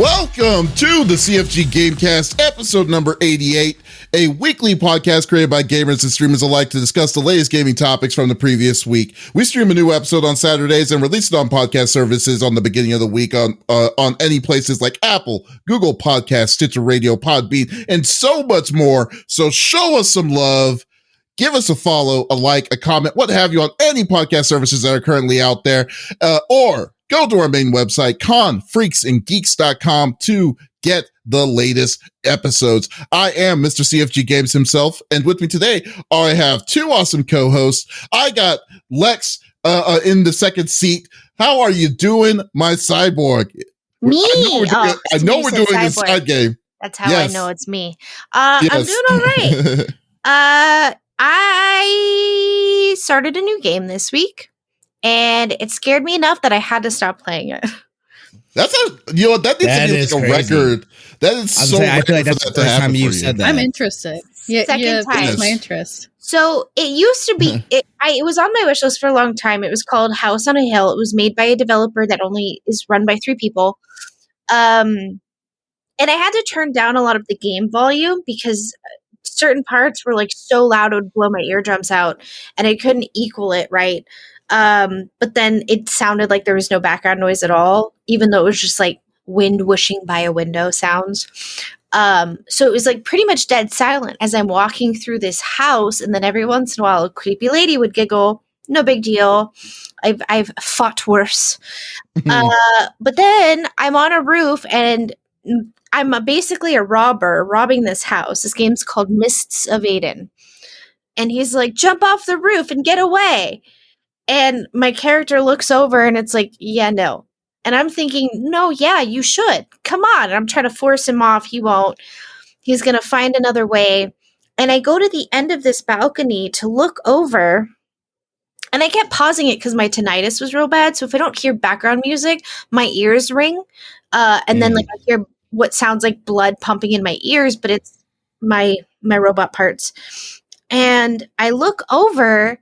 Welcome to the CFG GameCast, episode number 88, a weekly podcast created by gamers and streamers alike to discuss the latest gaming topics from the previous week. We stream a new episode on Saturdays and release it on podcast services on the beginning of the week on any places like Apple, Google Podcasts, Stitcher Radio, Podbean, and so much more. So show us some love. Give us a follow, a like, a comment, what have you on any podcast services that are currently out there, or go to our main website, confreaksandgeeks.com, to get the latest episodes. I am Mr. CFG Games himself, and with me today, I have two awesome co-hosts. I got Lex in the second seat. How are you doing, my cyborg? Me? I know we're doing this side game. That's how I know it's me. I'm doing all right. I started a new game this week, and it scared me enough that I had to stop playing it. That needs to be like a record. That is so rare. I feel like that's the first time you said that. I'm interested. Second time. That's my interest. So it used to be, it was on my wish list for a long time. It was called House on a Hill. It was made by a developer that only is run by 3 people. And I had to turn down a lot of the game volume because certain parts were like so loud it would blow my eardrums out, and I couldn't equal it right. But then it sounded like there was no background noise at all, even though it was just like wind whooshing by a window sounds. So it was like pretty much dead silent as I'm walking through this house, and then every once in a while a creepy lady would giggle. No big deal. I've fought worse. But then I'm on a roof and I'm basically a robber robbing this house. This game's called Mists of Aden. And he's like, jump off the roof and get away. And my character looks over and it's like, yeah, no. And I'm thinking, no, yeah, you should. Come on. And I'm trying to force him off. He won't. He's going to find another way. And I go to the end of this balcony to look over. And I kept pausing it because my tinnitus was real bad. So if I don't hear background music, my ears ring. And then like I hear what sounds like blood pumping in my ears, but it's my robot parts. And I look over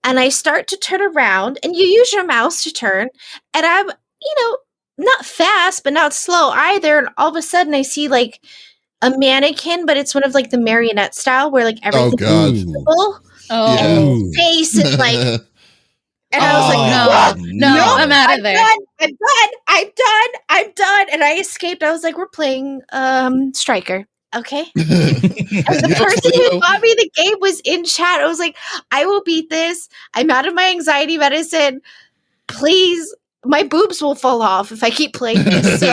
and I start to turn around, and you use your mouse to turn, and I'm, not fast, but not slow either. And all of a sudden I see like a mannequin, but it's one of like the marionette style where like everything is visible. And face is like, and I was like, no, I'm out of there. I'm done. And I escaped. I was like, we're playing Striker. Okay. And the person who bought me the game was in chat. I was like, I will beat this. I'm out of my anxiety medicine. Please, my boobs will fall off if I keep playing this. So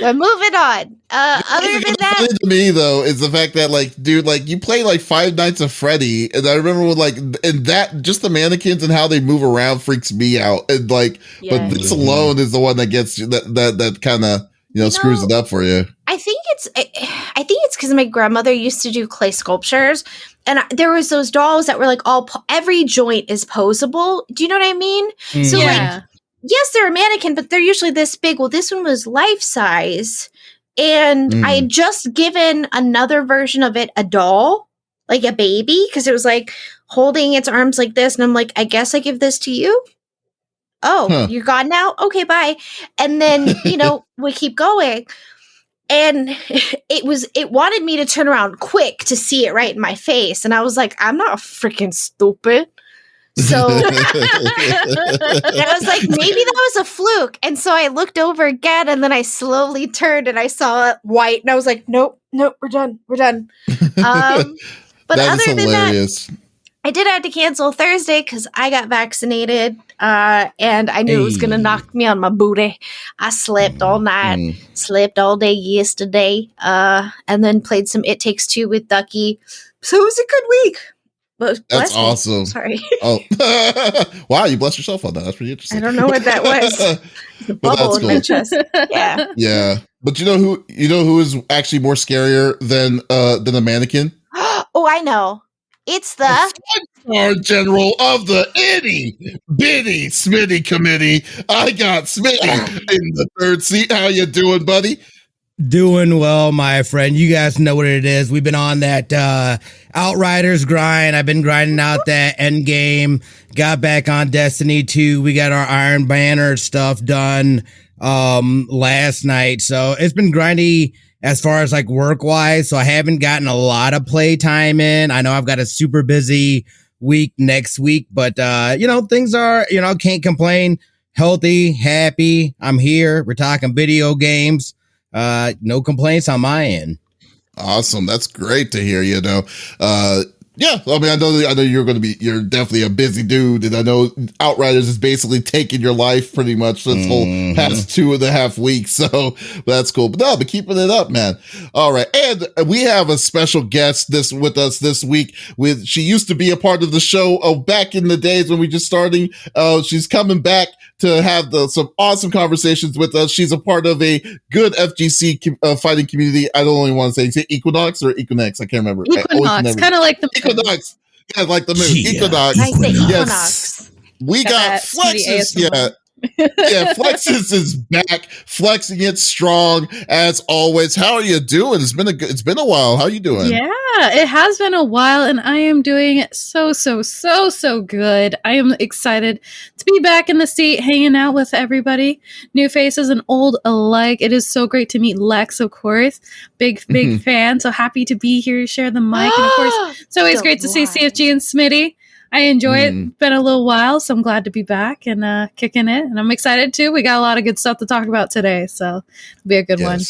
we're moving on. Other than that, funny to me though is the fact that like, dude, like you play like Five Nights at Freddy, and I remember when like, and that just the mannequins and how they move around freaks me out, and like, but this alone is the one that gets you that kind of screws it up for you. I think it's because my grandmother used to do clay sculptures, and there was those dolls that were like every joint is posable. Do you know what I mean? So like, yes, they're a mannequin, but they're usually this big. Well, this one was life size, and I had just given another version of it a doll, like a baby, because it was like holding its arms like this, and I'm like, I guess I give this to you. Oh, you're gone now? Okay, bye. And then, we keep going. And it wanted me to turn around quick to see it right in my face. And I was like, I'm not freaking stupid. So and I was like, maybe that was a fluke. And so I looked over again, and then I slowly turned and I saw it white. And I was like, nope, we're done. But other than that, I did have to cancel Thursday because I got vaccinated, and I knew it was going to knock me on my booty. I slept all night, slept all day yesterday, and then played some It Takes Two with Ducky. So it was a good week. But that's awesome. Sorry. Oh, wow! You blessed yourself on that. That's pretty interesting. I don't know what that was. The bubble in my chest. Yeah. Yeah. But you know who is actually more scarier than a mannequin? Oh, I know. It's the Five-star general of the itty bitty Smitty committee. I got Smitty in the third seat. How you doing, buddy? Doing well, my friend. You guys know what it is. We've been on that Outriders grind. I've been grinding out that end game. Got back on Destiny 2. We got our Iron Banner stuff done last night. So it's been grindy as far as like work wise. So I haven't gotten a lot of play time in. I know I've got a super busy week next week, but things are, can't complain. Healthy, happy. I'm here. We're talking video games. No complaints on my end. Awesome. That's great to hear, yeah, I mean, I know you're definitely a busy dude, and I know Outriders is basically taking your life pretty much this whole past 2.5 weeks, so that's cool. But keeping it up, man. All right, and we have a special guest with us this week. She used to be a part of the show back in the days when we just starting. She's coming back to have some awesome conversations with us. She's a part of a good FGC fighting community. I don't only want to say Equinox or Equinox. I can't remember. Equinox, kind of like the Equinox. Yeah, like the moon. Yeah. Equinox. I say Equinox. Yes. We got Flexiss. Yeah. Yeah, Flexiss is back, flexing it strong as always. How are you doing? It's been a while. How are you doing? Yeah, it has been a while, and I am doing so good. I am excited to be back in the seat, hanging out with everybody, new faces and old alike. It is so great to meet Lex, of course, big fan. So happy to be here, share the mic, and of course, it's always great to see CFG and Smitty. I enjoy it. It's been a little while, so I'm glad to be back and kicking it. And I'm excited too. We got a lot of good stuff to talk about today, so it'll be a good one.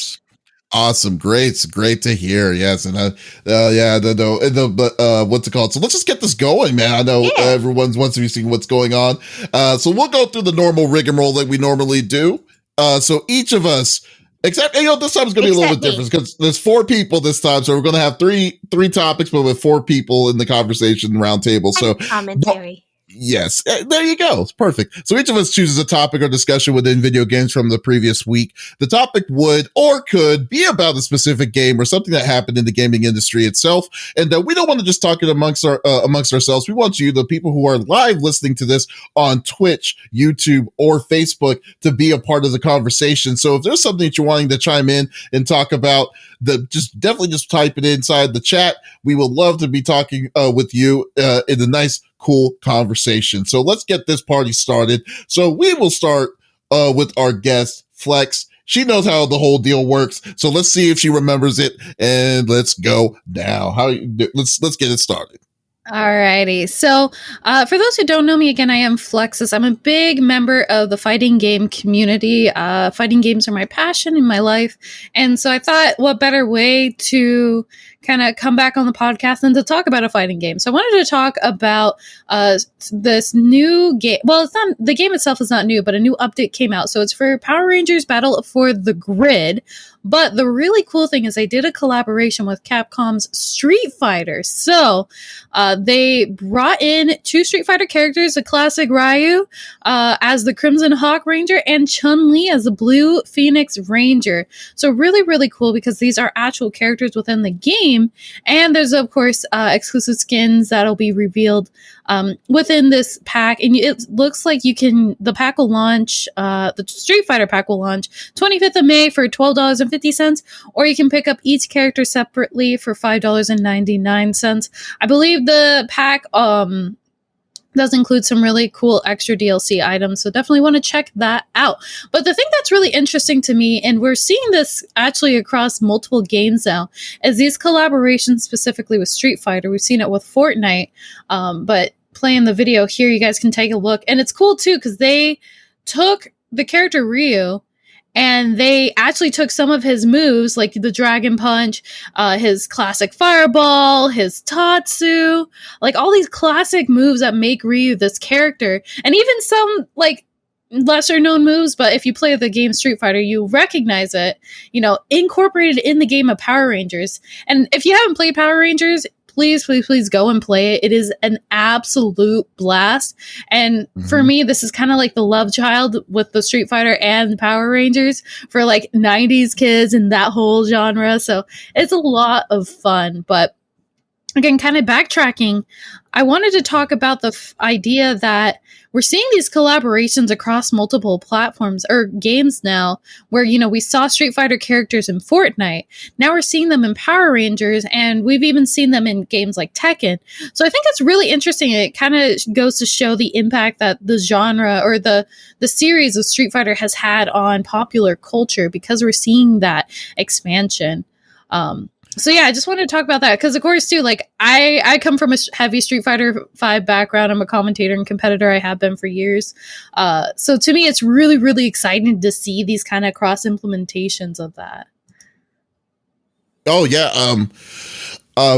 Awesome. Great to hear. Yes. And what's it called? So let's just get this going, man. I know everyone wants to be seeing what's going on. So we'll go through the normal rigmarole that we normally do. So each of us, except, this time is going to be a little bit different because there's 4 people this time. So we're going to have three topics, but with 4 people in the conversation round table. So commentary. Yes, there you go. It's perfect. So each of us chooses a topic or discussion within video games from the previous week. The topic would or could be about a specific game or something that happened in the gaming industry itself. And we don't want to just talk it amongst ourselves. We want you, the people who are live listening to this on Twitch, YouTube, or Facebook, to be a part of the conversation. So if there's something that you're wanting to chime in and talk about, definitely just type it inside the chat. We would love to be talking with you in a nice, cool conversation. So let's get this party started. So we will start with our guest, Flex. She knows how the whole deal works. So let's see if she remembers it, and let's go now. Let's get it started. Alrighty. So, for those who don't know me, again, I am Flexiss. I'm a big member of the fighting game community. Fighting games are my passion in my life. And so I thought, what better way to kind of come back on the podcast than to talk about a fighting game. So I wanted to talk about this new game. Well, it's not, the game itself is not new, but a new update came out. So it's for Power Rangers Battle for the Grid. But the really cool thing is they did a collaboration with Capcom's Street Fighter. So they brought in 2 Street Fighter characters, the classic Ryu as the Crimson Hawk Ranger and Chun-Li as the Blue Phoenix Ranger. So really, really cool because these are actual characters within the game. And there's, of course, exclusive skins that'll be revealed within this pack. And it looks like the pack will launch, the Street Fighter pack will launch 25th of May for $12.50, or you can pick up each character separately for $5.99. I believe the pack does include some really cool extra DLC items, so definitely want to check that out. But the thing that's really interesting to me, and we're seeing this actually across multiple games now, is these collaborations specifically with Street Fighter. We've seen it with Fortnite, but playing the video here, you guys can take a look. And it's cool too, because they took the character Ryu, and they actually took some of his moves, like the Dragon Punch, his classic Fireball, his Tatsu, like all these classic moves that make Ryu this character. And even some, like, lesser known moves, but if you play the game Street Fighter, you recognize it, incorporated in the game of Power Rangers. And if you haven't played Power Rangers, please go and play it. It is an absolute blast. And for me, this is kind of like the love child with the Street Fighter and Power Rangers for like 90s kids and that whole genre. So it's a lot of fun. But again, kind of backtracking, I wanted to talk about the idea that we're seeing these collaborations across multiple platforms or games now where, we saw Street Fighter characters in Fortnite. Now we're seeing them in Power Rangers, and we've even seen them in games like Tekken. So I think it's really interesting. It kind of goes to show the impact that the genre or the series of Street Fighter has had on popular culture because we're seeing that expansion. So yeah, I just wanted to talk about that because, of course, too, like I come from a heavy Street Fighter 5 background. I'm a commentator and competitor. I have been for years. So to me, it's really, really exciting to see these kind of cross implementations of that. Oh yeah,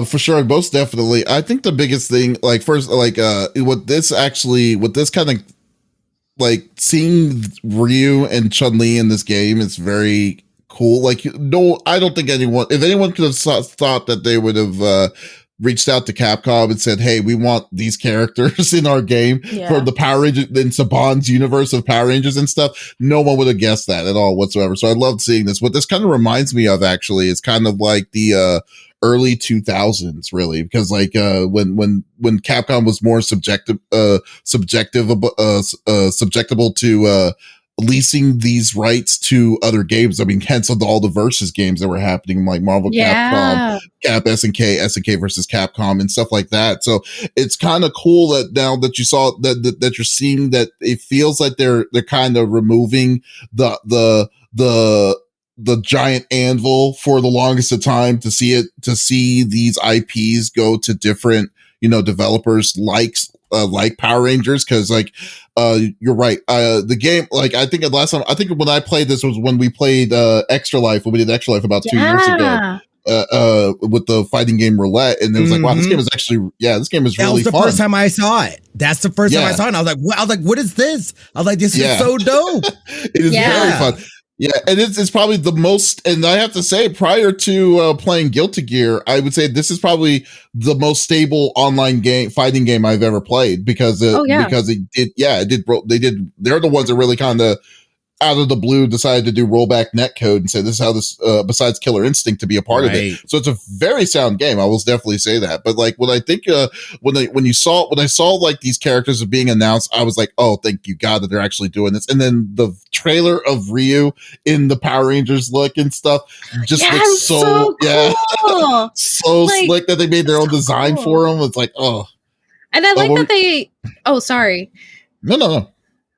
for sure, most definitely. I think the biggest thing, like first, like what this kind of like seeing Ryu and Chun-Li in this game is very cool. Like, no, I don't think if anyone could have thought that they would have reached out to Capcom and said, hey, we want these characters in our game for the Power Rangers in Saban's universe of Power Rangers and stuff, no one would have guessed that at all whatsoever. So I loved seeing this. What this kind of reminds me of, actually, is kind of like the early 2000s, really, because like when Capcom was more subjectable to leasing these rights to other games. I mean, hence of all the versus games that were happening, like Marvel, Capcom, Cap, SNK versus Capcom, and stuff like that. So it's kind of cool that now that you saw that you're seeing that it feels like they're kind of removing the giant anvil for the longest of time to see these IPs go to different, developers like Power Rangers. Cause like, you're right. The game, like, I think when I played this was when we played, Extra Life, when we did Extra Life about 2 years ago. With the fighting game Roulette, and it was like, wow, this game is actually, this game is really fun. That was the first time I saw it. That's the first time I saw it. And I was like, what is this? I was like, this is so dope. It is very fun. Yeah, and it's probably the most, and I have to say, prior to playing Guilty Gear, I would say this is probably the most stable online fighting game I've ever played because they're the ones that really kind of out of the blue decided to do rollback netcode and say this is how this besides Killer Instinct to be a part of it. So it's a very sound game. I will definitely say that. But like what I think when I saw like these characters are being announced, I was like, oh, thank you God that they're actually doing this. And then the trailer of Ryu in the Power Rangers look and stuff just looks so cool. So like, slick that they made their own design for him. It's like, oh. And I like that they sorry. No.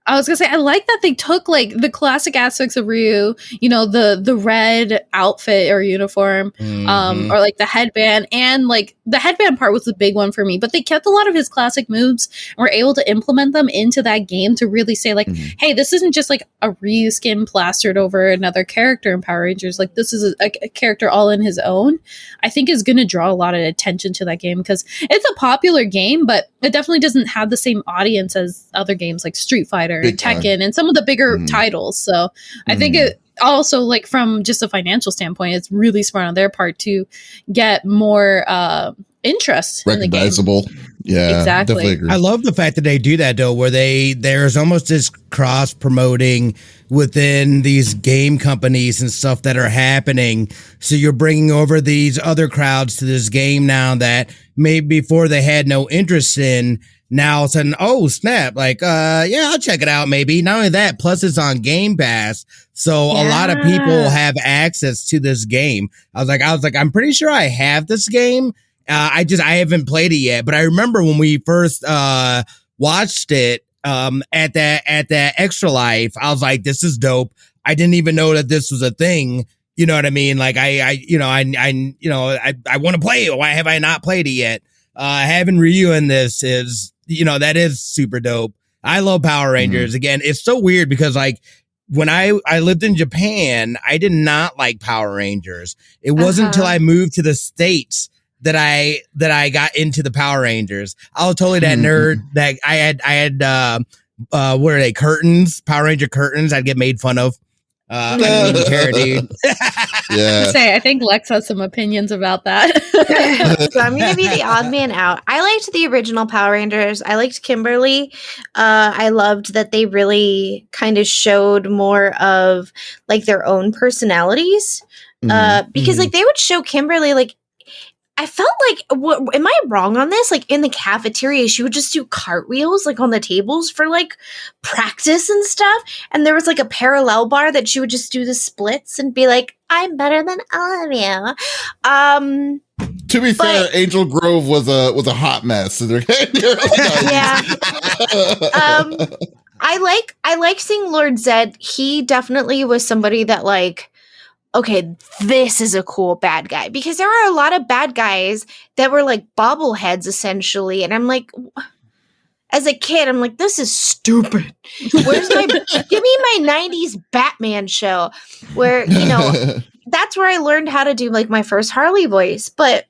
I was gonna say, I like that they took like the classic aspects of Ryu, the red outfit or uniform, or like the headband, and like the headband part was the big one for me, but they kept a lot of his classic moves and were able to implement them into that game to really say like, hey, this isn't just like a Ryu skin plastered over another character in Power Rangers. Like this is a character all in his own. I think is going to draw a lot of attention to that game because it's a popular game, but it definitely doesn't have the same audience as other games like Street Fighter and Tekken and some of the bigger titles. So I think it also, like from just a financial standpoint, it's really smart on their part to get more interest recognizable. In the game. Yeah, exactly. Definitely agree. I love the fact that they do that though, where there's almost this cross promoting within these game companies and stuff that are happening. So you're bringing over these other crowds to this game now that maybe before they had no interest in. Now it's an snap, like I'll check it out maybe. Not only that, plus it's on Game Pass, so a lot of people have access to this game. I was like, I'm pretty sure I have this game. I haven't played it yet, but I remember when we first watched it at that Extra Life, I was like, this is dope. I didn't even know that this was a thing. You know what I mean? Like I want to play it. Why have I not played it yet? Having Ryu in this is, that is super dope. I love Power Rangers. Again, it's so weird because like when I lived in Japan, I did not like Power Rangers. It wasn't until I moved to the States that I got into the Power Rangers. I was totally that nerd that I had what are they, curtains, Power Ranger curtains I'd get made fun of. I don't even care, dude. I think Lex has some opinions about that. So I'm going to be the odd man out. I liked the original Power Rangers. I liked Kimberly. I loved that they really kind of showed more of like their own personalities. Because like they would show Kimberly like I felt like, am I wrong on this? Like in the cafeteria, she would just do cartwheels like on the tables for like practice and stuff. And there was like a parallel bar that she would just do the splits and be like, I'm better than all of you. To be fair, Angel Grove was a hot mess. Yeah. I like seeing Lord Zed. He definitely was somebody that like, okay, this is a cool bad guy, because there are a lot of bad guys that were like bobbleheads essentially. And I'm like, as a kid, I'm like, this is stupid. Give me my 90s Batman show where, that's where I learned how to do like my first Harley voice. But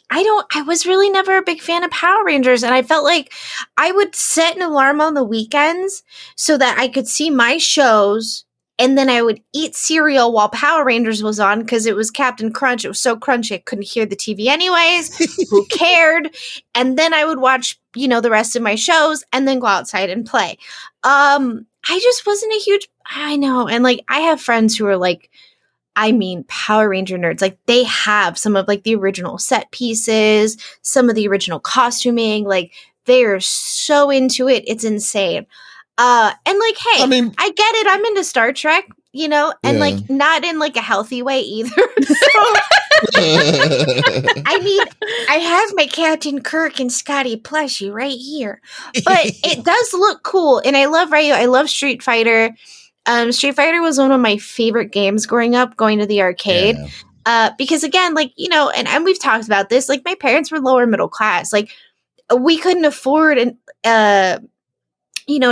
I was really never a big fan of Power Rangers. And I felt like I would set an alarm on the weekends so that I could see my shows. And then I would eat cereal while Power Rangers was on because it was Captain Crunch. It was so crunchy I couldn't hear the TV anyways. Who cared? And then I would watch, the rest of my shows and then go outside and play. I just wasn't a huge, I know. And like, I have friends who are like, Power Ranger nerds. Like they have some of like the original set pieces, some of the original costuming. Like they are so into it. It's insane. And like, hey, I get it. I'm into Star Trek, and like not in like a healthy way either. So, I have my Captain Kirk and Scotty plushie right here, but it does look cool. And I love Ryu. I love Street Fighter. Street Fighter was one of my favorite games growing up, going to the arcade. Because again, like, and we've talked about this, like my parents were lower middle class. Like we couldn't afford to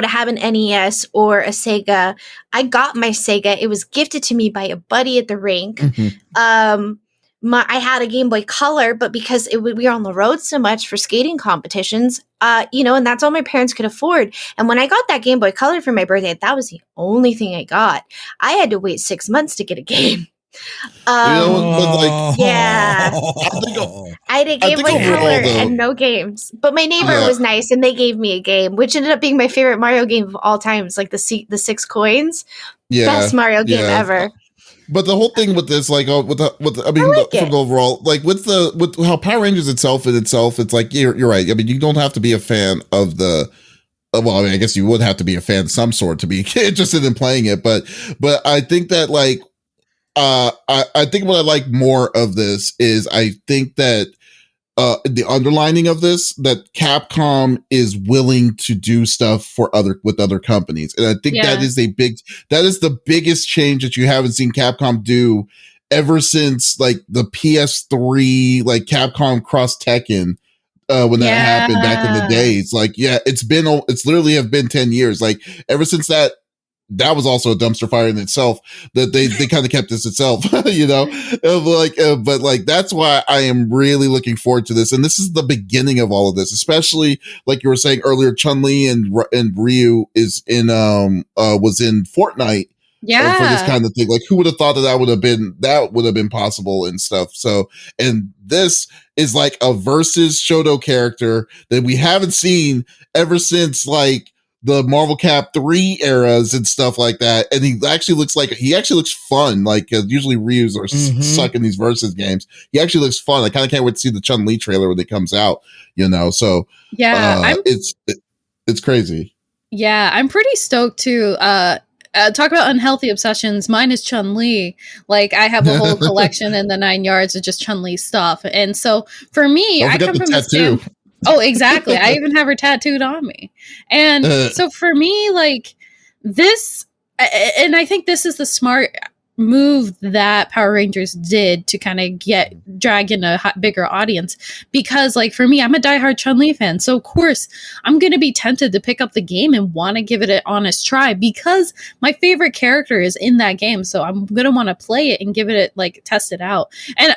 have an NES or a Sega. I got my Sega. It was gifted to me by a buddy at the rink. Mm-hmm. I had a Game Boy Color, but because we were on the road so much for skating competitions, and that's all my parents could afford. And when I got that Game Boy Color for my birthday, that was the only thing I got. I had to wait 6 months to get a game. I had a Game Boy Color and no games. But my neighbor was nice, and they gave me a game, which ended up being my favorite Mario game of all time. It's like the 6 coins. Yeah, best Mario game ever. But the whole thing with this, like, from the overall, like with how Power Rangers itself, it's like you're right. I mean, you don't have to be a fan of the. Well, I guess you would have to be a fan of some sort to be interested in playing it. But I think that like, I think what I like more of this is I think that the underlining of this, that Capcom is willing to do stuff with other companies. And I think that is the biggest change that you haven't seen Capcom do ever since like the PS3, like Capcom Cross Tekken, when that happened back in the days. Like, it's literally have been 10 years. Like ever since that was also a dumpster fire in itself, that they kind of kept this itself, but like, that's why I am really looking forward to this. And this is the beginning of all of this, especially like you were saying earlier, Chun-Li and Ryu was in Fortnite. For this kind of thing. Like who would have thought that would have been possible and stuff. So, and this is like a versus Shoto character that we haven't seen ever since like the Marvel Cap 3 eras and stuff like that. And he actually looks fun. Like usually Ryu's are suck in these versus games. He actually looks fun. I kind of can't wait to see the Chun-Li trailer when it comes out, so it's crazy. Yeah, I'm pretty stoked too. Talk about unhealthy obsessions. Mine is Chun-Li. Like I have a whole collection in the 9 yards of just Chun-Li stuff. And so for me, I come from the tattoo. Oh, exactly. I even have her tattooed on me. And so for me, like this, and I think this is the smart move that Power Rangers did to kind of drag in a bigger audience, because like for me, I'm a diehard Chun-Li fan, so of course I'm gonna be tempted to pick up the game and want to give it an honest try because my favorite character is in that game, so I'm gonna want to play it and give it test it out. And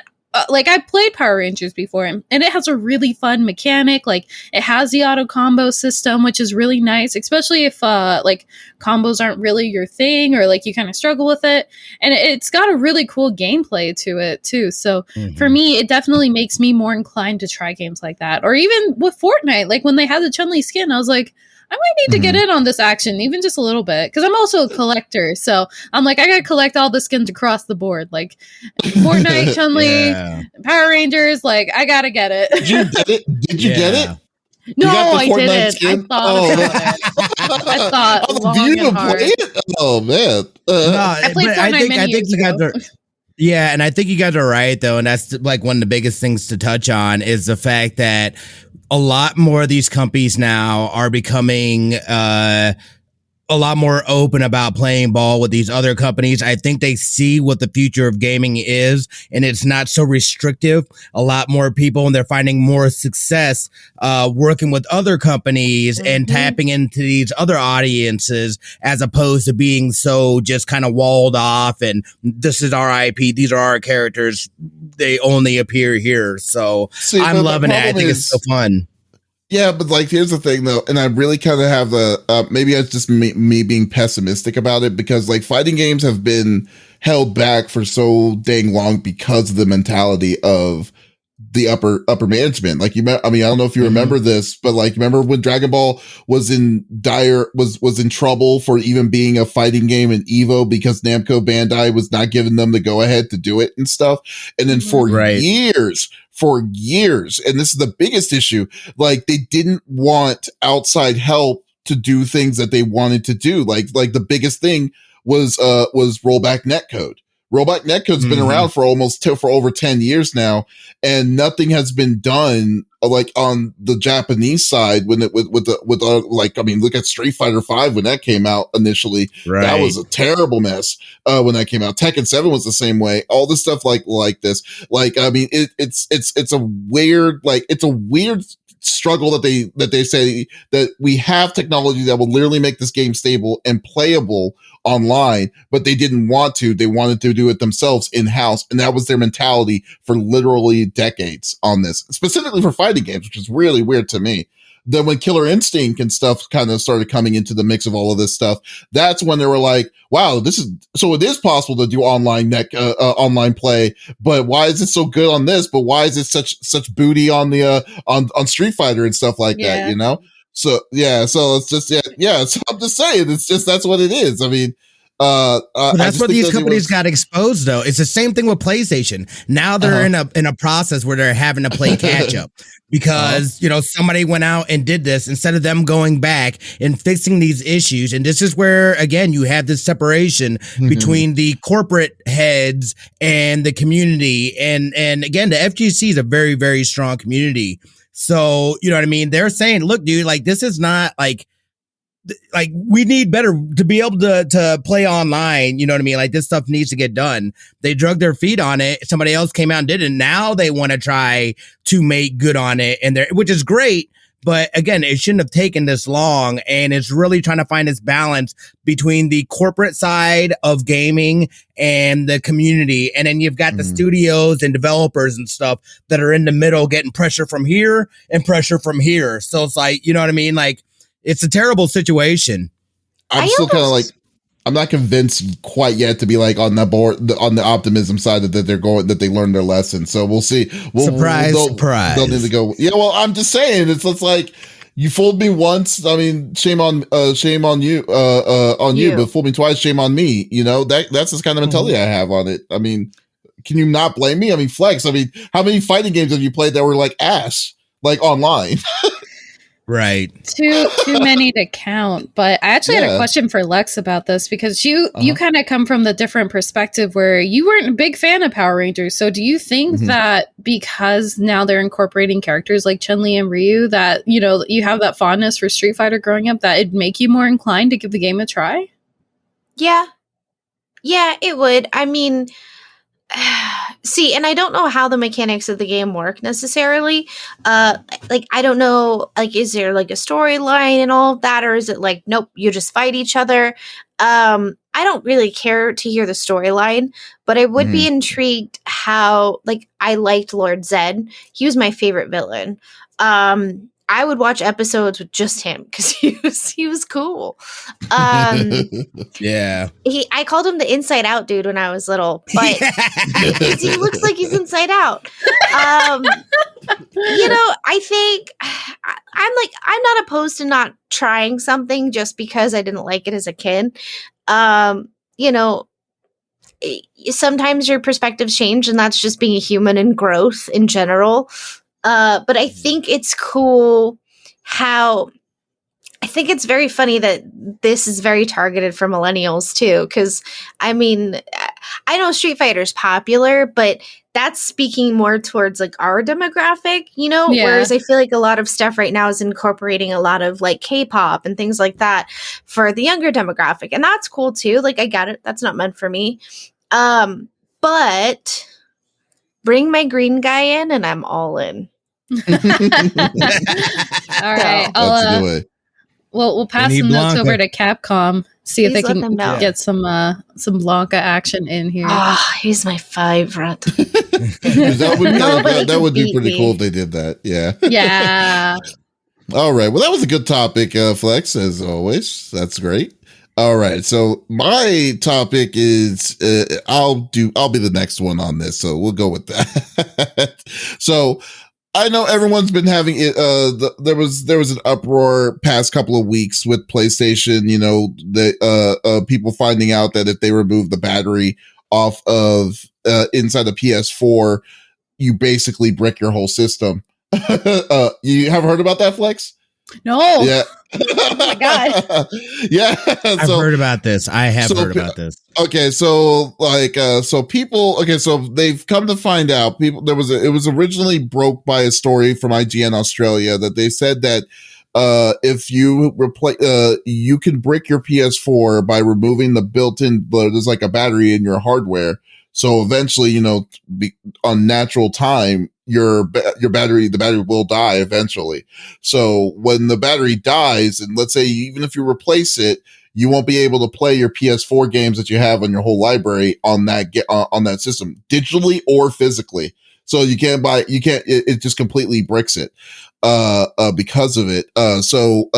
like I played Power Rangers before, and it has a really fun mechanic. Like it has the auto combo system, which is really nice, especially if like combos aren't really your thing or like you kind of struggle with it. And it's got a really cool gameplay to it too. So for me, it definitely makes me more inclined to try games like that. Or even with Fortnite, like when they had the Chun-Li skin, I was like, I might need to get in on this action, even just a little bit, because I'm also a collector. So I'm like, I gotta collect all the skins across the board, like Fortnite, Chun-Li, Power Rangers. Like, I gotta get it. Did you get it? Did you get it? No, I didn't. Skin? I thought about it. I thought long and hard. It? Oh man, I played Fortnite many years ago. Yeah, and I think you guys are right, though, and that's like one of the biggest things to touch on is the fact that a lot more of these companies now are becoming a lot more open about playing ball with these other companies. I think they see what the future of gaming is, and it's not so restrictive. A lot more people, and they're finding more success working with other companies and tapping into these other audiences, as opposed to being so just kind of walled off and this is our IP, these are our characters, they only appear here. So I'm loving it. I think it's so fun. Yeah, but like, here's the thing though, and I really kind of have the maybe it's just me being pessimistic about it, because like fighting games have been held back for so dang long because of the mentality of the upper management. Like, I mean, I don't know if you remember this, but like, remember when Dragon Ball was in trouble for even being a fighting game in Evo because Namco Bandai was not giving them the go ahead to do it and stuff. And then for years, and this is the biggest issue, like they didn't want outside help to do things that they wanted to do. Like the biggest thing was rollback netcode. Rollback netcode's been around for for over 10 years now, and nothing has been done like on the Japanese side when it like, I mean, look at Street Fighter V when that came out initially. That was a terrible mess when that came out. Tekken 7 was the same way. All this stuff like this. Like, I mean, it's a weird struggle that they say that we have technology that will literally make this game stable and playable online, but they didn't want to. They wanted to do it themselves in-house, and that was their mentality for literally decades on this, specifically for fighting games, which is really weird to me. Then when Killer Instinct and stuff kind of started coming into the mix of all of this stuff, that's when they were like, wow, it is possible to do online play, but why is it so good on this? But why is it such booty on the on Street Fighter and stuff like that, you know? So yeah, so it's just so I'm just saying, it's just, that's what it is. I mean, that's what these companies got exposed, though. It's the same thing with PlayStation. Now they're in a process where they're having to play catch up because somebody went out and did this instead of them going back and fixing these issues. And this is where, again, you have this separation between the corporate heads and the community. And again, the FGC is a very, very strong community. So, you know what I mean? They're saying, look, dude, like, this is not like we need better to be able to play online. You know what I mean? Like, this stuff needs to get done. They drug their feet on it. Somebody else came out and did it. Now they want to try to make good on it, which is great. But again, it shouldn't have taken this long. And it's really trying to find this balance between the corporate side of gaming and the community. And then you've got the studios and developers and stuff that are in the middle getting pressure from here and pressure from here. So it's like, you know what I mean? Like, it's a terrible situation. I'm still kind of like, I'm not convinced quite yet to be like on the optimism side that they learned their lesson. So we'll see. Surprise. They'll need to go. Yeah, well, I'm just saying, it's like, you fooled me once. I mean, shame on you, but fooled me twice. Shame on me. You know, that's the kind of mentality I have on it. I mean, can you not blame me? I mean, Flex, I mean, how many fighting games have you played that were like ass, like online? Right. Too many to count. But I actually had a question for Lex about this, because you kind of come from the different perspective where you weren't a big fan of Power Rangers. So do you think that because now they're incorporating characters like Chun-Li and Ryu, that, you have that fondness for Street Fighter growing up, that it'd make you more inclined to give the game a try? Yeah. Yeah, it would. I mean, see, and I don't know how the mechanics of the game work necessarily. Like, I don't know, like, is there like a storyline and all of that, or is it like, nope, you just fight each other? I don't really care to hear the storyline, but I would be intrigued how, like, I liked Lord Zed. He was my favorite villain. I would watch episodes with just him because he was cool. Yeah. I called him the Inside Out dude when I was little, but he looks like he's inside out. I think I'm not opposed to not trying something just because I didn't like it as a kid. Sometimes your perspectives change, and that's just being a human and growth in general. But I think it's cool how I think it's very funny that this is very targeted for millennials too. Because I mean, I know Street Fighter's popular, but that's speaking more towards like our demographic, Yeah. Whereas I feel like a lot of stuff right now is incorporating a lot of like K-pop and things like that for the younger demographic, and that's cool too. Like I get it, that's not meant for me. But bring my green guy in, and I'm all in. All right, That's a good way. we'll pass We need some notes Blanca. over to Capcom. See if Please they let can them know. get some Blanca action in here. He's my favorite. That would be beat pretty me. cool if they did that. Yeah. Yeah. All right. Well, that was a good topic, Flex, as always. That's great. All right. So my topic is I'll be the next one on this, so we'll go with that. So I know everyone's been having it. There was an uproar past couple of weeks with PlayStation. The people finding out that if they remove the battery off of inside the PS4, you basically brick your whole system. You have heard about that, Flex? No. Yeah. Oh my God. Yeah. I've heard about this. I have heard about this. Okay, so so they've come to find out it was originally broke by a story from IGN Australia that they said that if you replace you can brick your PS4 by removing the built-in, there's like a battery in your hardware. So eventually, on natural time, the battery will die eventually. So when the battery dies, and let's say even if you replace it, you won't be able to play your PS4 games that you have on your whole library on that system, digitally or physically. So it just completely bricks it, because of it. So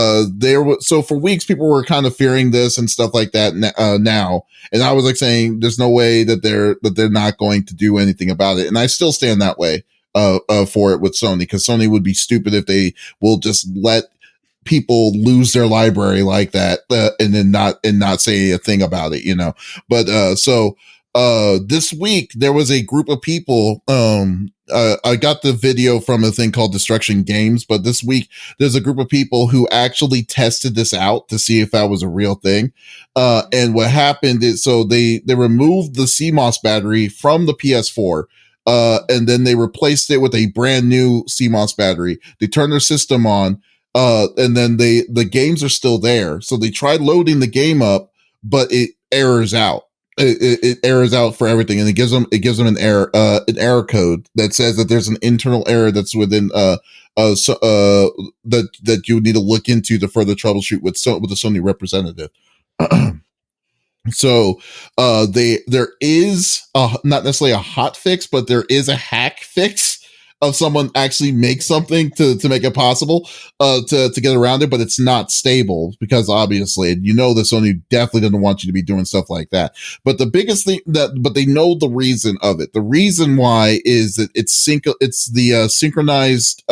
for weeks, people were kind of fearing this and stuff like that now. And I was like saying, there's no way that they're not going to do anything about it. And I still stand that way, for it with Sony, because Sony would be stupid if they will just let people lose their library like that, and then not say a thing about it, But, this week there was a group of people, I got the video from a thing called Destruction Games, but this week there's a group of people who actually tested this out to see if that was a real thing. And what happened is, so they removed the CMOS battery from the PS4, and then they replaced it with a brand new CMOS battery. They turned their system on, and then the games are still there. So they tried loading the game up, but it errors out. It errors out for everything, and it gives them an error code that says that there's an internal error that's within that you need to look into to further troubleshoot with the Sony representative. So there is not necessarily a hot fix, but there is a hack fix of someone actually make something to make it possible to get around it, but it's not stable because obviously, the Sony definitely doesn't want you to be doing stuff like that. But the biggest thing but they know the reason of it. The reason why is that it's the synchronized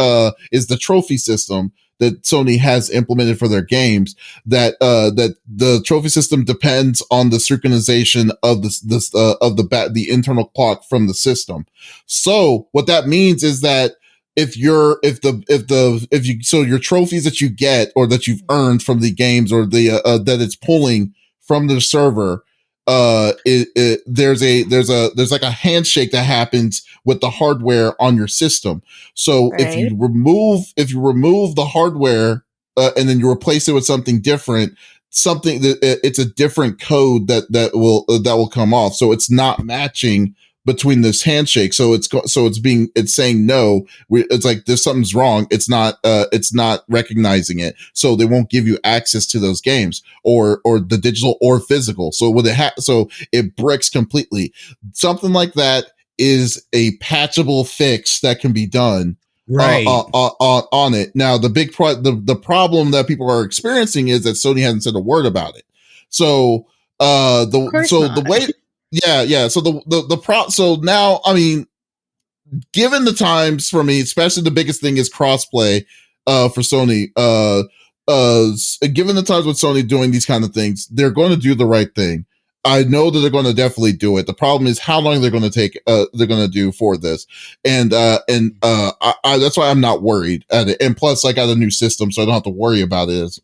is the trophy system that Sony has implemented for their games, that the trophy system depends on the synchronization of the internal clock from the system. So what that means is that your trophies that you get or that you've earned from the games or that it's pulling from the server, there's like a handshake that happens with the hardware on your system. So Right. if you remove the hardware, and then you replace it with something different, it's a different code that will come off. So it's not matching between this handshake. So it's saying no. It's like something's wrong. It's not recognizing it. So they won't give you access to those games or the digital or physical. So so it bricks completely. Something like that is a patchable fix that can be done. Right. On it. Now, the problem that people are experiencing is that Sony hasn't said a word about it. So, the way, yeah. So now, I mean, given the times for me, especially the biggest thing is crossplay, for Sony, given the times with Sony doing these kind of things, they're going to do the right thing. I know that they're going to definitely do it. The problem is how long they're going to take. They're going to do for this, and that's why I'm not worried at it. And plus, I got a new system, so I don't have to worry about it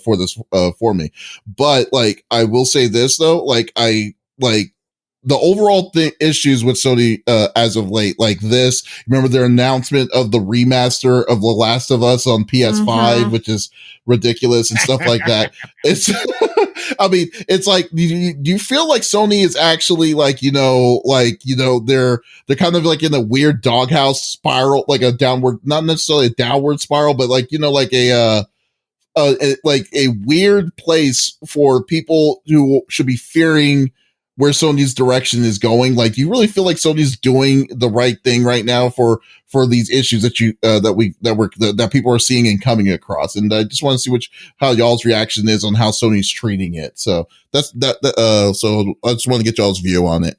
for this for me. But like, I will say this though, like the overall issues with Sony as of late, like this. Remember their announcement of the remaster of The Last of Us on PS5, which is ridiculous and stuff like that. It's, I mean, it's like, do you feel like Sony is actually like, they're kind of like in a weird doghouse spiral, like a downward, not necessarily a downward spiral, but like, like a weird place for people who should be fearing where Sony's direction is going. Like, you really feel like Sony's doing the right thing right now for these issues that that people are seeing and coming across. And I just want to see how y'all's reaction is on how Sony's treating it. So that's that. So I just want to get y'all's view on it.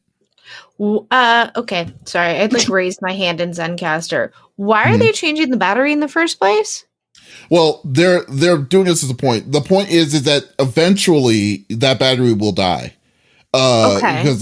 Okay. Sorry. I'd like raised my hand in Zencaster. Why are they changing the battery in the first place? Well, they're doing this as a point. The point is that eventually that battery will die. Okay. Because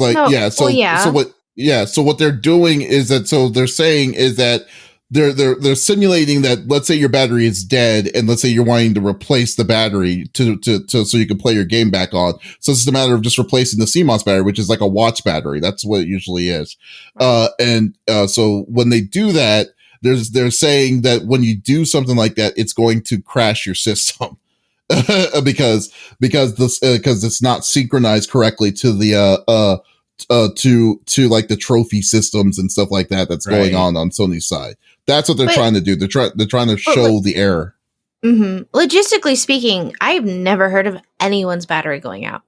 so what they're doing is that, so they're saying is that they're simulating that, let's say your battery is dead and let's say you're wanting to replace the battery to so you can play your game back on. So it's just a matter of just replacing the CMOS battery, which is like a watch battery. That's what it usually is. So when they do that, they're saying that when you do something like that, it's going to crash your system. because it's not synchronized correctly to the to like the trophy systems and stuff like that that's going on Sony's side. That's what they're trying to do. They're trying to show the error. Logistically speaking, I've never heard of anyone's battery going out.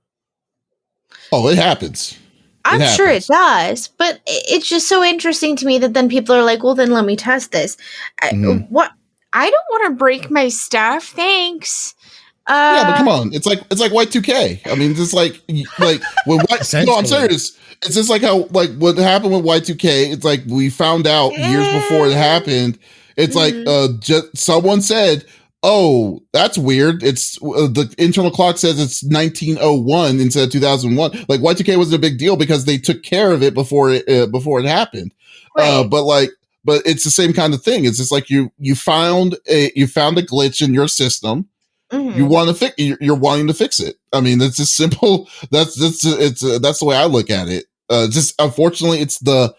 Oh, it happens. I'm sure it does, but it's just so interesting to me that then people are like, well, then let me test this. What? I don't want to break my stuff. Thanks. Yeah, but come on. It's like Y2K. I mean, just like when no, I'm serious. It's just like how, like, what happened with Y2K. It's like we found out years before it happened. It's like just someone said, "Oh, that's weird. It's the internal clock says it's 1901 instead of 2001." Like, Y2K wasn't a big deal because they took care of it before it happened. Right. But it's the same kind of thing. It's just like you found a glitch in your system. You want to you're wanting to fix it. I mean, it's just simple. That's the way I look at it. Just unfortunately, it's the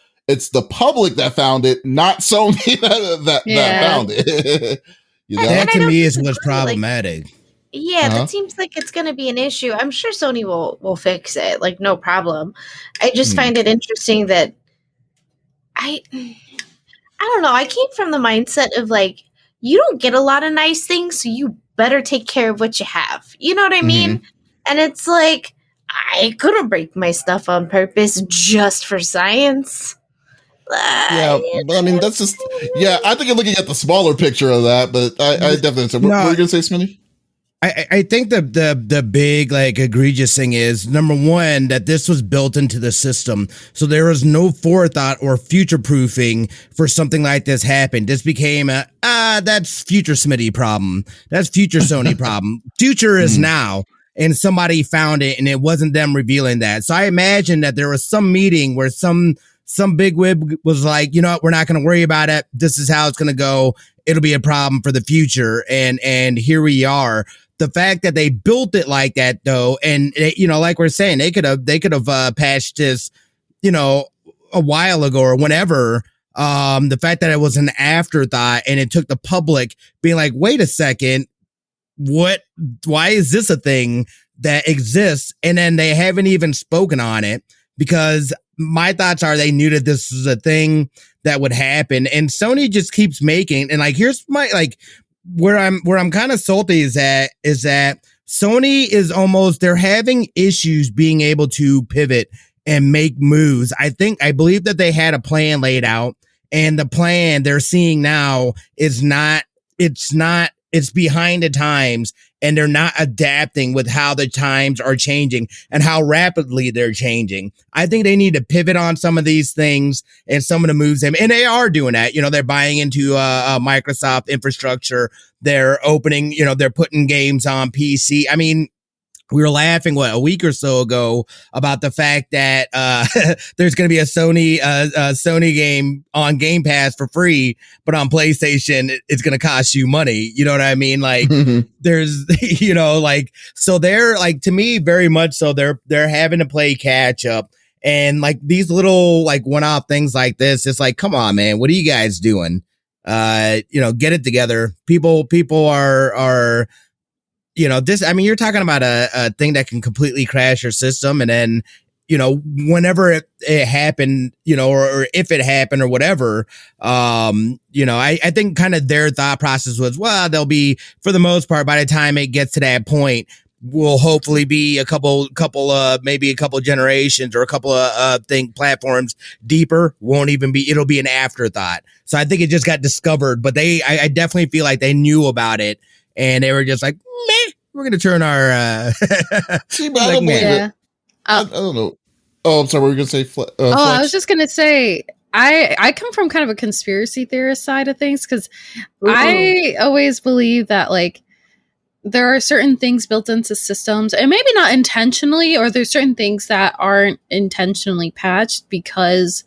public that found it, not Sony that found it. That to me is what's problematic. That seems like it's going to be an issue. I'm sure Sony will fix it, like, no problem. I just find it interesting that I don't know. I came from the mindset of like, you don't get a lot of nice things, so you better take care of what you have. You know what I mean? And it's like, I couldn't break my stuff on purpose just for science. Yeah, but I mean, that's just, I think you're looking at the smaller picture of that, but I definitely, what were you going to say, Smitty? I think the big, like, egregious thing is, number one, that this was built into the system. So there was no forethought or future proofing for something like this happened. This became that's future Smitty problem. That's future Sony problem. Future is now. And somebody found it and it wasn't them revealing that. So I imagine that there was some meeting where some bigwig was like, you know what, we're not going to worry about it. This is how it's going to go. It'll be a problem for the future. And here we are. The fact that they built it like that, though, and like we're saying, they could have patched this, a while ago or whenever. The fact that it was an afterthought and it took the public being like, wait a second, why is this a thing that exists? And then they haven't even spoken on it, because my thoughts are they knew that this was a thing that would happen. And Sony just keeps making, and like, here's my, like, where I'm kind of salty is that Sony is they're having issues being able to pivot and make moves. I believe that they had a plan laid out And the plan they're seeing now is it's behind the times, and they're not adapting with how the times are changing and how rapidly they're changing. I think they need to pivot on some of these things and some of the moves, and they are doing that. They're buying into Microsoft infrastructure. They're opening, they're putting games on PC. I mean, we were laughing a week or so ago about the fact that there's going to be a Sony game on Game Pass for free, but on PlayStation it's going to cost you money. You know what I mean? Like there's so they're like, to me, very much so they're having to play catch up, and like these little like one-off things like this, it's like, come on, man, what are you guys doing? Get it together. People are this, I mean, you're talking about a thing that can completely crash your system. And then, whenever it happened, or if it happened or whatever, I think kind of their thought process was, well, they'll be, for the most part, by the time it gets to that point, will hopefully be maybe a couple generations or a couple of platforms deeper. It'll be an afterthought. So I think it just got discovered, but I definitely feel like they knew about it. And they were just like, meh, we're going to turn our... See, but I don't believe it. I don't know. Oh, I'm sorry. What were you going to say? Flex? I was just going to say, I come from kind of a conspiracy theorist side of things, because I always believe that, like, there are certain things built into systems, and maybe not intentionally, or there's certain things that aren't intentionally patched because,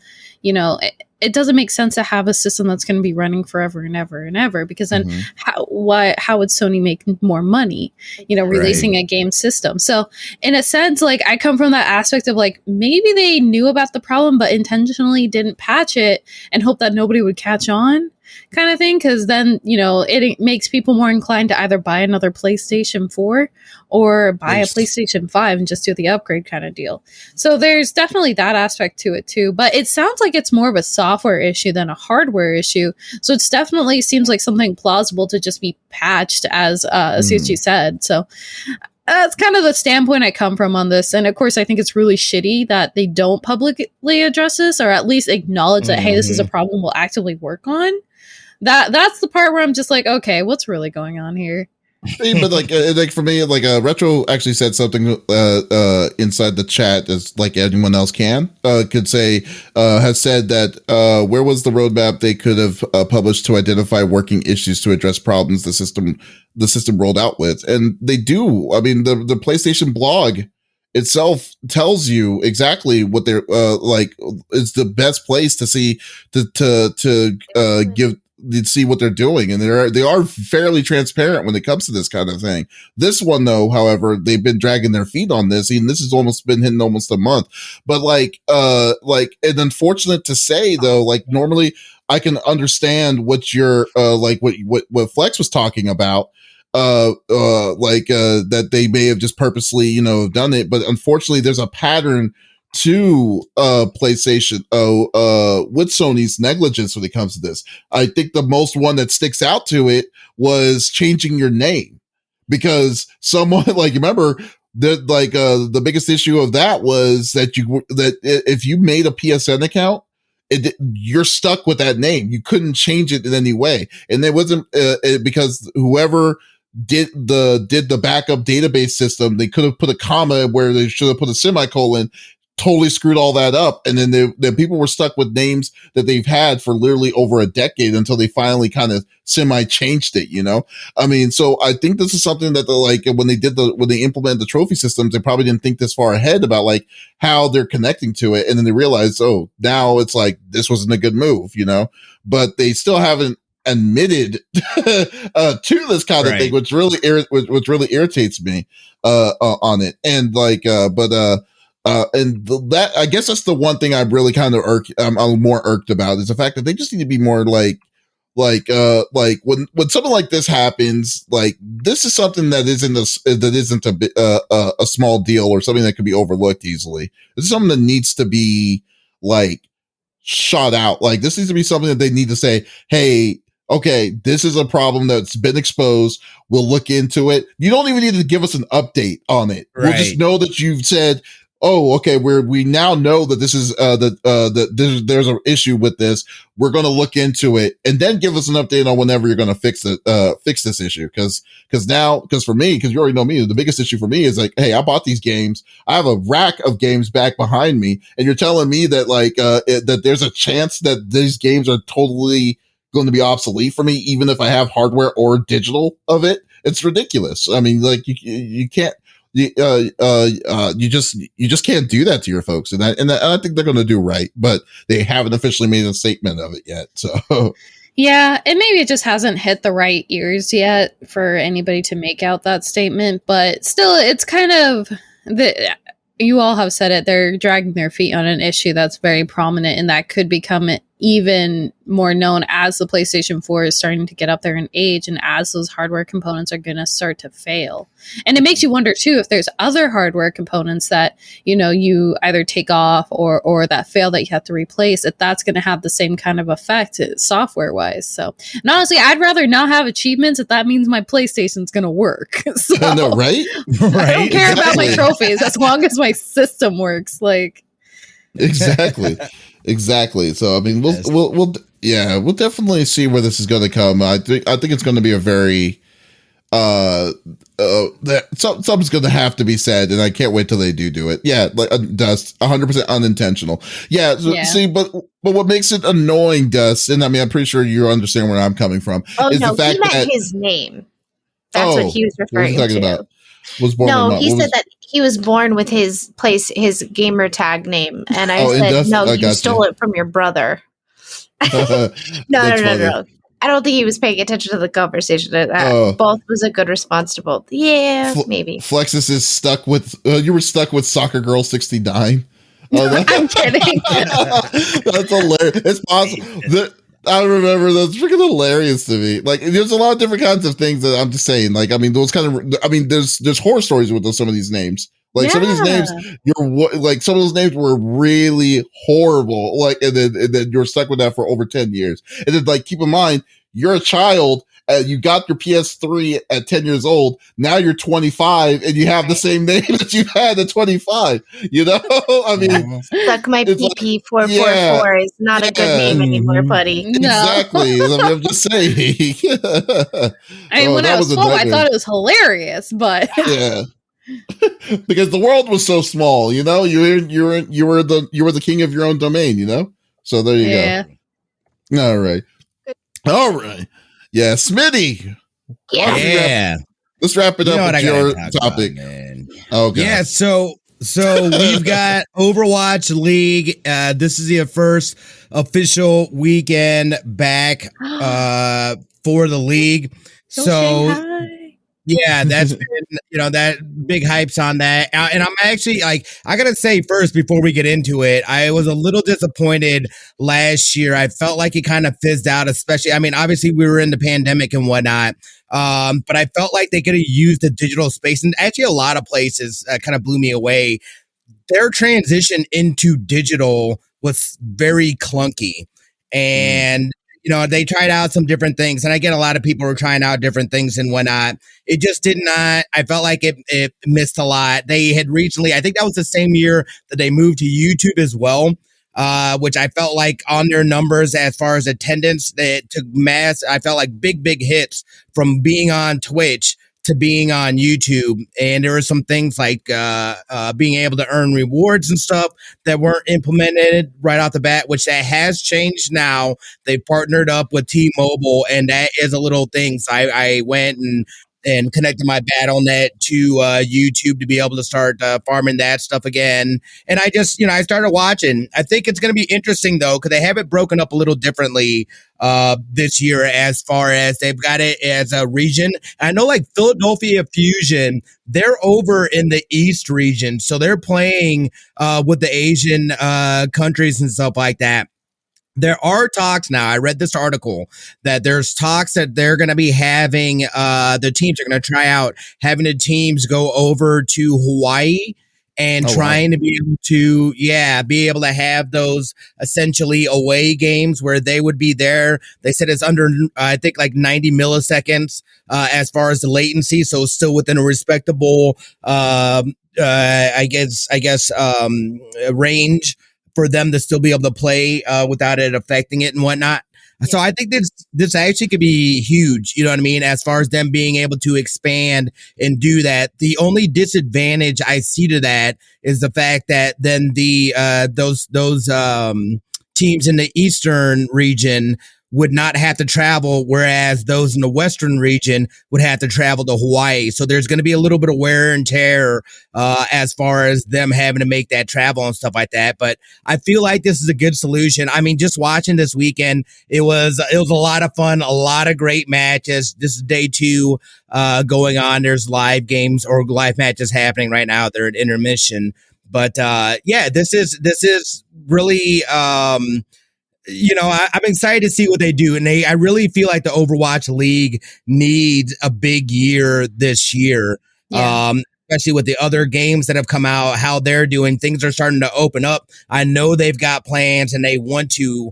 it doesn't make sense to have a system that's going to be running forever and ever and ever, because then how would Sony make more money, releasing a game system? So in a sense, like, I come from that aspect of like, maybe they knew about the problem, but intentionally didn't patch it and hope that nobody would catch on, kind of thing. Cause then, it makes people more inclined to either buy another PlayStation 4 or buy a PlayStation 5 and just do the upgrade kind of deal. So there's definitely that aspect to it too, but it sounds like it's more of a software issue than a hardware issue. So it's definitely seems like something plausible to just be patched, as CFG said. So that's kind of the standpoint I come from on this. And of course, I think it's really shitty that they don't publicly address this, or at least acknowledge that, hey, this is a problem we'll actively work on. That's the part where I'm just like, okay, what's really going on here? But like for me, like Retro actually said something inside the chat, as like anyone else could say, has said that where was the roadmap they could have published to identify working issues to address problems the system rolled out with? And they do. I mean, the PlayStation blog itself tells you exactly what they're like is the best place to see see what they're doing, and they are fairly transparent when it comes to this kind of thing. This one, though, however, they've been dragging their feet on this, and this has almost been hitting almost a month. But and unfortunate to say, though, like normally I can understand what you're what Flex was talking about. That they may have just purposely, done it, but unfortunately, there's a pattern to PlayStation with Sony's negligence when it comes to this. I think the most one that sticks out to it was changing your name, because someone remember that the biggest issue of that was that if you made a PSN account, you're stuck with that name. You couldn't change it in any way, and it wasn't because whoever did the backup database system, they could have put a comma where they should have put a semicolon. Totally screwed all that up, and then the people were stuck with names that they've had for literally over a decade until they finally kind of changed it. I mean, so I think this is something that when they implemented the trophy systems, they probably didn't think this far ahead about how they're connecting to it, and then they realized, oh, now it's this wasn't a good move, but they still haven't admitted to this kind of thing, which really irritates me on it, and and that, I guess that's the one thing I'm really kind of I'm more irked about, is the fact that they just need to be more when something like this happens, this is something that isn't a small deal or something that could be overlooked easily. This is something that needs to be shot out. This needs to be something that they need to say, hey, okay, this is a problem that's been exposed. We'll look into it. You don't even need to give us an update on it. Right. We'll just know that you've said, oh, okay, we now know that this is that there's an issue with this. We're going to look into it, and then give us an update on whenever you're going to fix this issue. Because for me, because you already know me, the biggest issue for me is like, hey, I bought these games. I have a rack of games back behind me, and you're telling me that that there's a chance that these games are totally going to be obsolete for me, even if I have hardware or digital of it. It's ridiculous. I mean, like you can't. You just can't do that to your folks, and I think they're going to do right, but they haven't officially made a statement of it yet. So yeah, and maybe it just hasn't hit the right ears yet for anybody to make out that statement. But still, it's kind of you all have said it. They're dragging their feet on an issue that's very prominent, and that could become even more known as the PlayStation 4 is starting to get up there in age, and as those hardware components are going to start to fail. And it makes you wonder too if there's other hardware components that you either take off or that fail that you have to replace, if that's going to have the same kind of effect software wise. So, and honestly, I'd rather not have achievements if that means my PlayStation's going to work. So, I know, right? I don't care about my trophies as long as my system works. Like Exactly. So I mean, we'll definitely see where this is going to come. I think it's going to be a very something's going to have to be said, and I can't wait till they do it. Yeah, like Dust, 100% unintentional. Yeah. See, but what makes it annoying, Dust, and I mean, I'm pretty sure you understand where I'm coming from. Oh is no, the fact he meant that his name. That's what he was referring what was he talking to. about? Was born no, he said that he was born with his gamer tag name, and I said, no, you stole it from your brother. No. I don't think he was paying attention to the conversation. Both was a good response to both. Yeah, maybe. Flexiss is stuck with you were stuck with Soccer Girl 69. I'm kidding. That's hilarious. It's possible. I remember that's freaking hilarious to me. Like, there's a lot of different kinds of things that I'm just saying. Like, I mean, there's horror stories with some of these names. Like some of these names, some of those names were really horrible. Like, and then you're stuck with that for over 10 years. And then, like, keep in mind, you're a child. You got your PS3 at 10 years old. Now you're 25 and you have the same name that you had at 25. I mean, suck my PP 444 is not a good name anymore, buddy. No. Exactly. I mean, I'm just saying. When I was 12, I thought it was hilarious, but yeah. Because the world was so small, you were the king of your own domain, So there you go. All right. Yeah, Smitty. Yeah. Let's wrap it up with your topic. Oh, God. Yeah, so we've got Overwatch League. This is the first official weekend back for the league. Yeah, that's been, that big hype's on that. And I'm actually I got to say first, before we get into it, I was a little disappointed last year. I felt like it kind of fizzed out, especially, I mean, obviously we were in the pandemic and whatnot. But I felt like they could have used the digital space, and actually a lot of places kind of blew me away. Their transition into digital was very clunky, and they tried out some different things, and I get a lot of people were trying out different things and whatnot. It just did not, I felt like it missed a lot. They had recently, I think that was the same year that they moved to YouTube as well, which I felt like on their numbers as far as attendance, they took I felt like big hits from being on Twitch to being on YouTube. And there were some things like being able to earn rewards and stuff that weren't implemented right off the bat, which that has changed now. They've partnered up with T-Mobile, and that is a little thing. So I went and connected my Battle.net to YouTube to be able to start farming that stuff again. And I just, I started watching. I think it's going to be interesting, though, because they have it broken up a little differently this year as far as they've got it as a region. I know, like, Philadelphia Fusion, they're over in the East region. So they're playing with the Asian countries and stuff like that. There are talks now. I read this article that there's talks that they're going to be having the teams are going to try out having the teams go over to Hawaii and trying to be able to have those essentially away games where they would be there. They said it's under, I think, like 90 milliseconds as far as the latency. So it's still within a respectable range for them to still be able to play without it affecting it and whatnot. So I think this actually could be huge, you know what I mean, as far as them being able to expand and do that. The only disadvantage I see to that is the fact that then the those teams in the Eastern region would not have to travel, whereas those in the Western region would have to travel to Hawaii. So there's going to be a little bit of wear and tear as far as them having to make that travel and stuff like that. But I feel like this is a good solution. I mean, just watching this weekend, it was a lot of fun, a lot of great matches. This is day 2 going on. There's live games or live matches happening right now. They're at intermission. But yeah, this is really I'm excited to see what they do. And I really feel like the Overwatch League needs a big year this year. Yeah. Especially with the other games that have come out, how they're doing. Things are starting to open up. I know they've got plans and they want to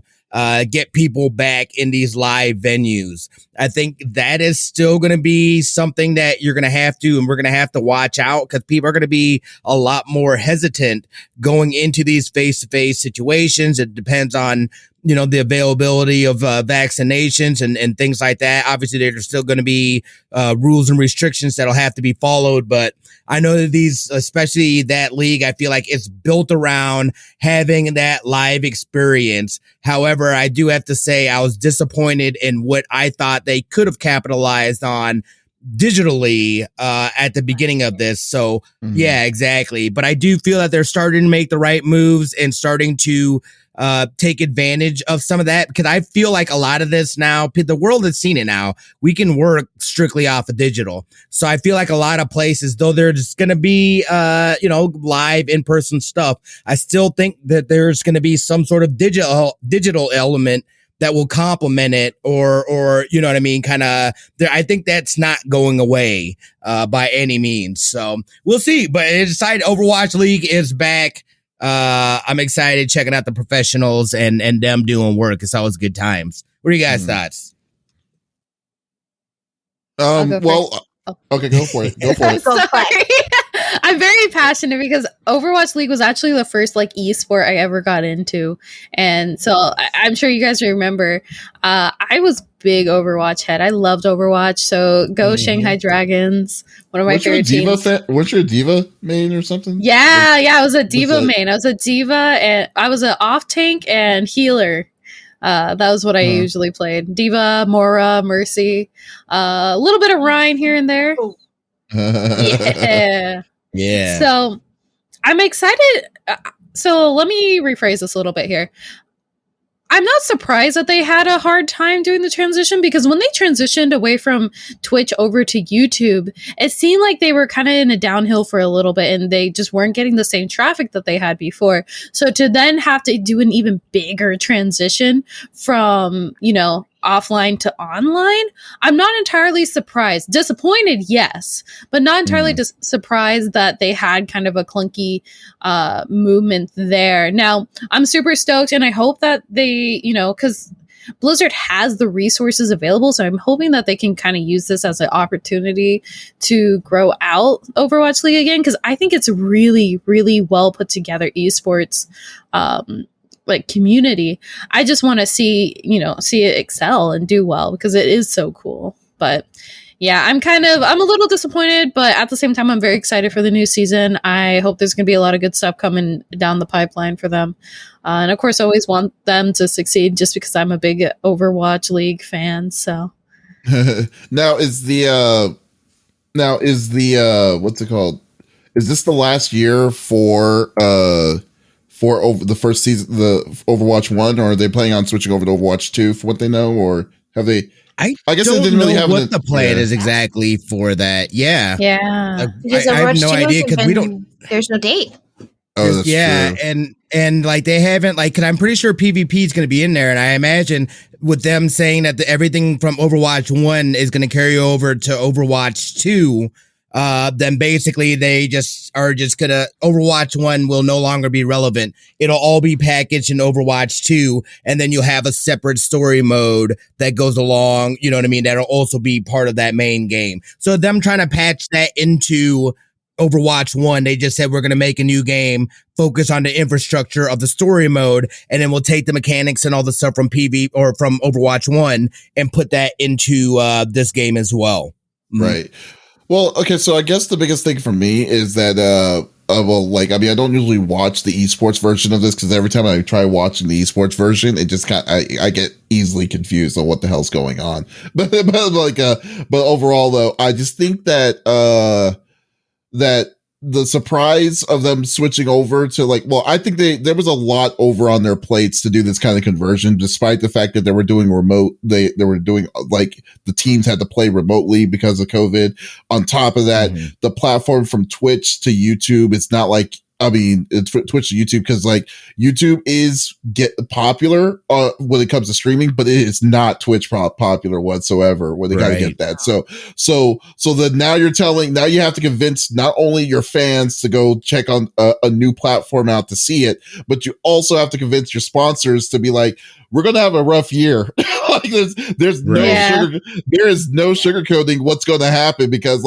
get people back in these live venues. I think that is still going to be something that you're going to have to, and we're going to have to watch out, because people are going to be a lot more hesitant going into these face-to-face situations. It depends on, the availability of vaccinations and things like that. Obviously, there's still going to be rules and restrictions that'll have to be followed. But I know that these, especially that league, I feel like it's built around having that live experience. However, I do have to say I was disappointed in what I thought they could have capitalized on digitally at the beginning of this. So yeah, exactly. But I do feel that they're starting to make the right moves and starting to take advantage of some of that, because I feel like a lot of this now, the world has seen it now. We can work strictly off of digital. So I feel like a lot of places, though there's going to be, live in-person stuff, I still think that there's going to be some sort of digital element that will complement it, or you know what I mean? I think that's not going away by any means. So we'll see. But inside Overwatch League is back. I'm excited checking out the professionals and them doing work. It's always good times. What are you guys' thoughts? Okay, go for it. Go for it. Sorry. I'm very passionate because Overwatch League was actually the first esport I ever got into. And so I'm sure you guys remember, I was big Overwatch head. I loved Overwatch. So go Shanghai Dragons, one of my favorite teams. Weren't you a diva main or something? Yeah, I was a diva main. I was a diva, and I was an off tank and healer. That was what I usually played. Diva, Mora, Mercy, a little bit of Ryan here and there. Yeah. So I'm excited. So let me rephrase this a little bit here. I'm not surprised that they had a hard time doing the transition, because when they transitioned away from Twitch over to YouTube, it seemed like they were kind of in a downhill for a little bit, and they just weren't getting the same traffic that they had before. So to then have to do an even bigger transition from, offline to online, I'm not entirely surprised. Disappointed, yes, but not entirely surprised that they had kind of a clunky movement there. Now, I'm super stoked, and I hope that they, because Blizzard has the resources available, so I'm hoping that they can kind of use this as an opportunity to grow out Overwatch League again, because I think it's really, really well put together esports community. I just want to see it excel and do well, because it is so cool. But yeah, I'm a little disappointed, but at the same time, I'm very excited for the new season. I hope there's going to be a lot of good stuff coming down the pipeline for them. And of course, I always want them to succeed, just because I'm a big Overwatch League fan. So now is the what's it called? Is this the last year for over the first season, the Overwatch 1, or are they planning on switching over to Overwatch 2 for what they know, or have they? I guess don't they didn't really know have what the plan is exactly for that. Yeah. Because I have no idea, because we don't. There's no date. Oh, that's true. And they haven't, because I'm pretty sure PvP is going to be in there, and I imagine with them saying that everything from Overwatch 1 is going to carry over to Overwatch 2. Then basically they are just gonna, Overwatch 1 will no longer be relevant. It'll all be packaged in Overwatch 2, and then you'll have a separate story mode that goes along, you know what I mean? That'll also be part of that main game. So them trying to patch that into Overwatch 1, they just said we're going to make a new game, focus on the infrastructure of the story mode, and then we'll take the mechanics and all the stuff from PV or from Overwatch 1 and put that into this game as well. Right. Well, okay, so I guess the biggest thing for me is that I don't usually watch the esports version of this because every time I try watching the esports version, it just I get easily confused on what the hell's going on. But overall though, I just think that that the surprise of them switching over to I think there was a lot over on their plates to do this kind of conversion, despite the fact that they were doing remote. They were doing the teams had to play remotely because of COVID. On top of that, the platform from Twitch to YouTube, it's not it's Twitch to YouTube because YouTube is popular when it comes to streaming, but it is not Twitch popular whatsoever. Where they got to get that. So that now you have to convince not only your fans to go check on a new platform out to see it, but you also have to convince your sponsors to be like, we're going to have a rough year. There's there is no sugarcoating what's going to happen because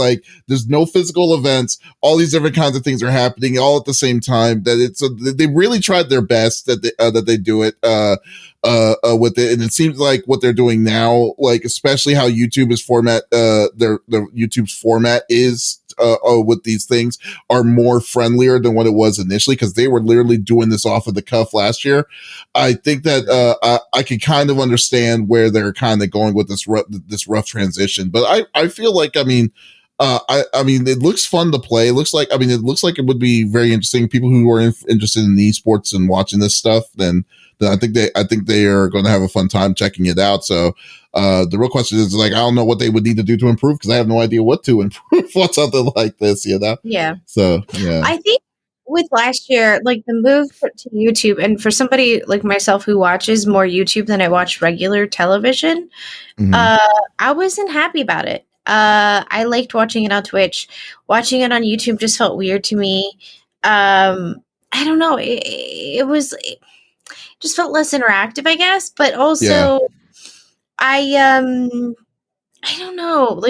there's no physical events. All these different kinds of things are happening all at the same time. That they really tried their best that they do it with it, and it seems like what they're doing now, especially how YouTube is their YouTube's format is. With these things are more friendlier than what it was initially because they were literally doing this off of the cuff last year. I think that I can kind of understand where they're kind of going with this rough transition, but I feel like I mean it looks fun to play. It looks like it would be very interesting. People who are interested in esports and watching this stuff, then I think they are going to have a fun time checking it out. So the real question is I don't know what they would need to do to improve because I have no idea what to improve on something like this, Yeah. So yeah, I think with last year, the move to YouTube, and for somebody like myself who watches more YouTube than I watch regular television, I wasn't happy about it. I liked watching it on Twitch. Watching it on YouTube just felt weird to me. I don't know. It just felt less interactive, I guess. But also, I don't know.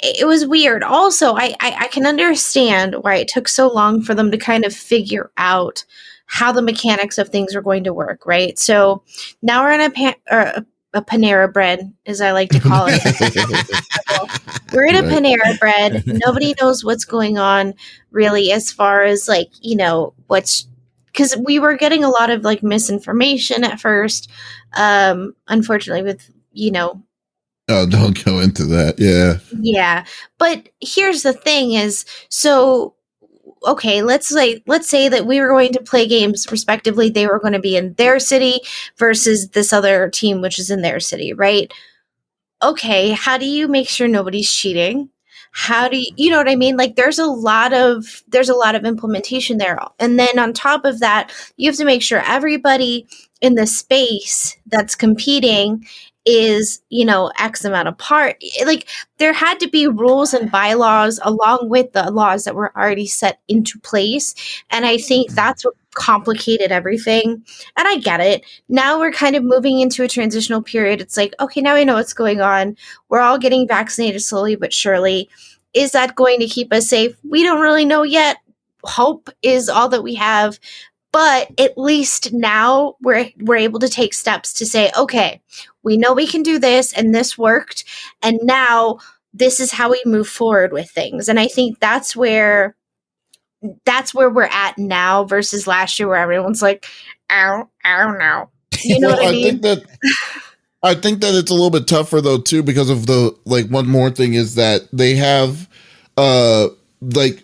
It was weird. Also, I can understand why it took so long for them to kind of figure out how the mechanics of things are going to work, right? So now we're in a Panera Bread, as I like to call it. We're in a Panera Bread. Nobody knows what's going on, really, as far as because we were getting a lot of misinformation at first. Unfortunately, with Oh, don't go into that. Yeah. Yeah. But here's the thing is, so, okay, let's say that we were going to play games respectively. They were going to be in their city versus this other team, which is in their city, right? Okay. How do you make sure nobody's cheating? How do you know what I mean? There's a lot of implementation there. And then on top of that, you have to make sure everybody in the space that's competing is, X amount apart. There had to be rules and bylaws along with the laws that were already set into place. And I think that's what complicated everything. And I get it. Now we're kind of moving into a transitional period. It's okay, now we know what's going on. We're all getting vaccinated slowly but surely. Is that going to keep us safe? We don't really know yet. Hope is all that we have. But at least now we're able to take steps to say, okay, we know we can do this and this worked. And now this is how we move forward with things. And I think that's where we're at now versus last year where everyone's I don't know. You know what I mean? I think that it's a little bit tougher though, too, because of the one more thing is that they have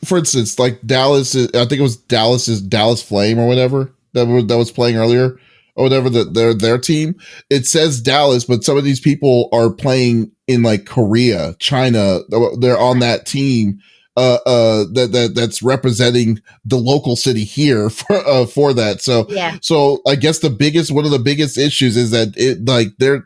for instance, Dallas, I think it was Dallas's Dallas Flame or whatever that was playing earlier or whatever, their team. It says Dallas, but some of these people are playing in Korea, China. They're on that team that's representing the local city here for that. So, yeah. So I guess one of the biggest issues is that they're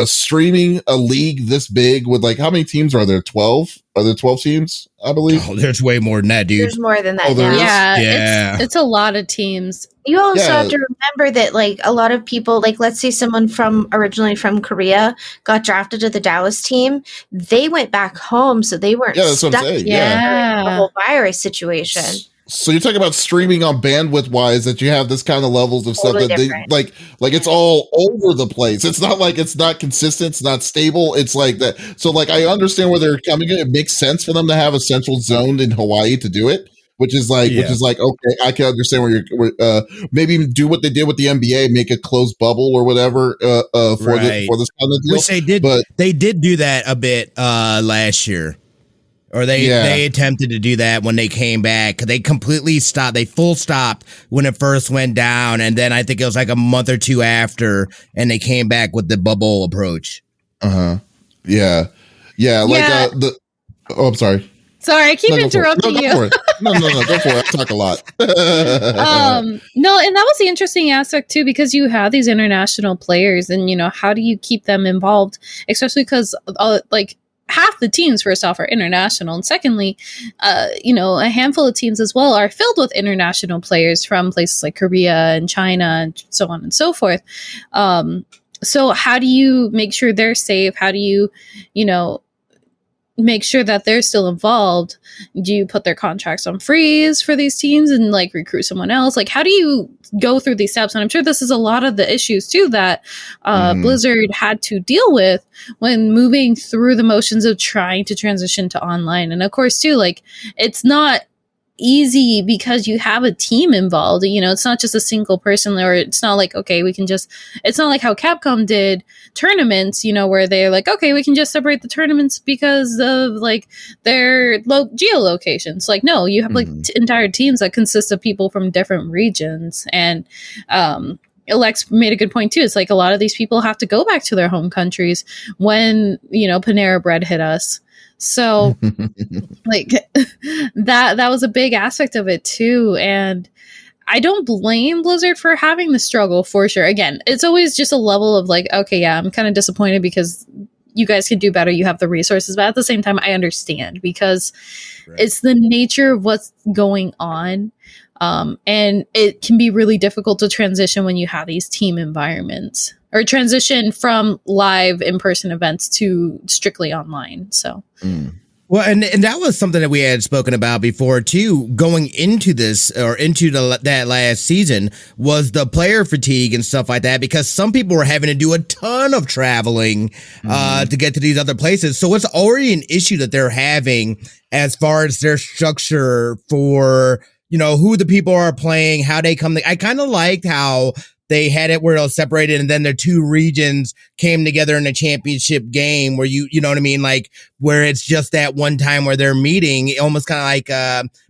streaming a league this big with like, how many teams are there? 12? Are there 12 teams? I believe. Oh, there's way more than that, dude. There's more than that. Oh, there now. is? Yeah, it's a lot of teams. You also have to remember that, like, a lot of people, like, let's say someone originally from Korea got drafted to the Dallas team. They went back home, so they weren't stuck in the whole virus situation. So you're talking about streaming on bandwidth wise, that you have this kind of levels of Totally stuff that different. they like it's all over the place. It's not like it's not consistent, it's not stable. It's like that. So like I understand where they're coming in. It makes sense for them to have a central zone in Hawaii to do it, which is like okay, I can understand where you're maybe do what they did with the NBA, make a closed bubble or whatever for this kind of deal. Which they did, but they did do that a bit last year. Or they attempted to do that when they came back. They completely stopped. They full stopped when it first went down. And then I think it was like a month or two after, and they came back with the bubble approach. Yeah. Like I'm sorry. Sorry, I keep interrupting you. No, go for it. I talk a lot. No, and that was the interesting aspect too, because you have these international players, and how do you keep them involved, especially because like half the teams, first off, are international, and secondly, a handful of teams as well are filled with international players from places like Korea and China and so on and so forth. So how do you make sure they're safe? How do you, make sure that they're still involved? Do you put their contracts on freeze for these teams and like recruit someone else? Like, how do you go through these steps? And I'm sure this is a lot of the issues too that Blizzard had to deal with when moving through the motions of trying to transition to online. And of course too, like, it's not easy because you have a team involved. It's not just a single person, or it's not like, okay, it's not like how Capcom did tournaments, where they're like, okay, we can just separate the tournaments because of like their geolocations. Like, no, you have like entire teams that consist of people from different regions. And Alex made a good point too. It's like a lot of these people have to go back to their home countries when, Panera Bread hit us. So like that was a big aspect of it too. And I don't blame Blizzard for having the struggle, for sure. Again, it's always just a level of like, okay, yeah, I'm kind of disappointed because you guys can do better. You have the resources, but at the same time, I understand because it's the nature of what's going on. And it can be really difficult to transition when you have these team environments, or transition from live in-person events to strictly online. So, well, and that was something that we had spoken about before too, going into this or into that last season, was the player fatigue and stuff like that, because some people were having to do a ton of traveling to get to these other places. So it's already an issue that they're having as far as their structure for, who the people are playing, how they come. I kind of liked how they had it where it was separated, and then the two regions came together in a championship game where you know what I mean? Like, where it's just that one time where they're meeting, almost kind of like,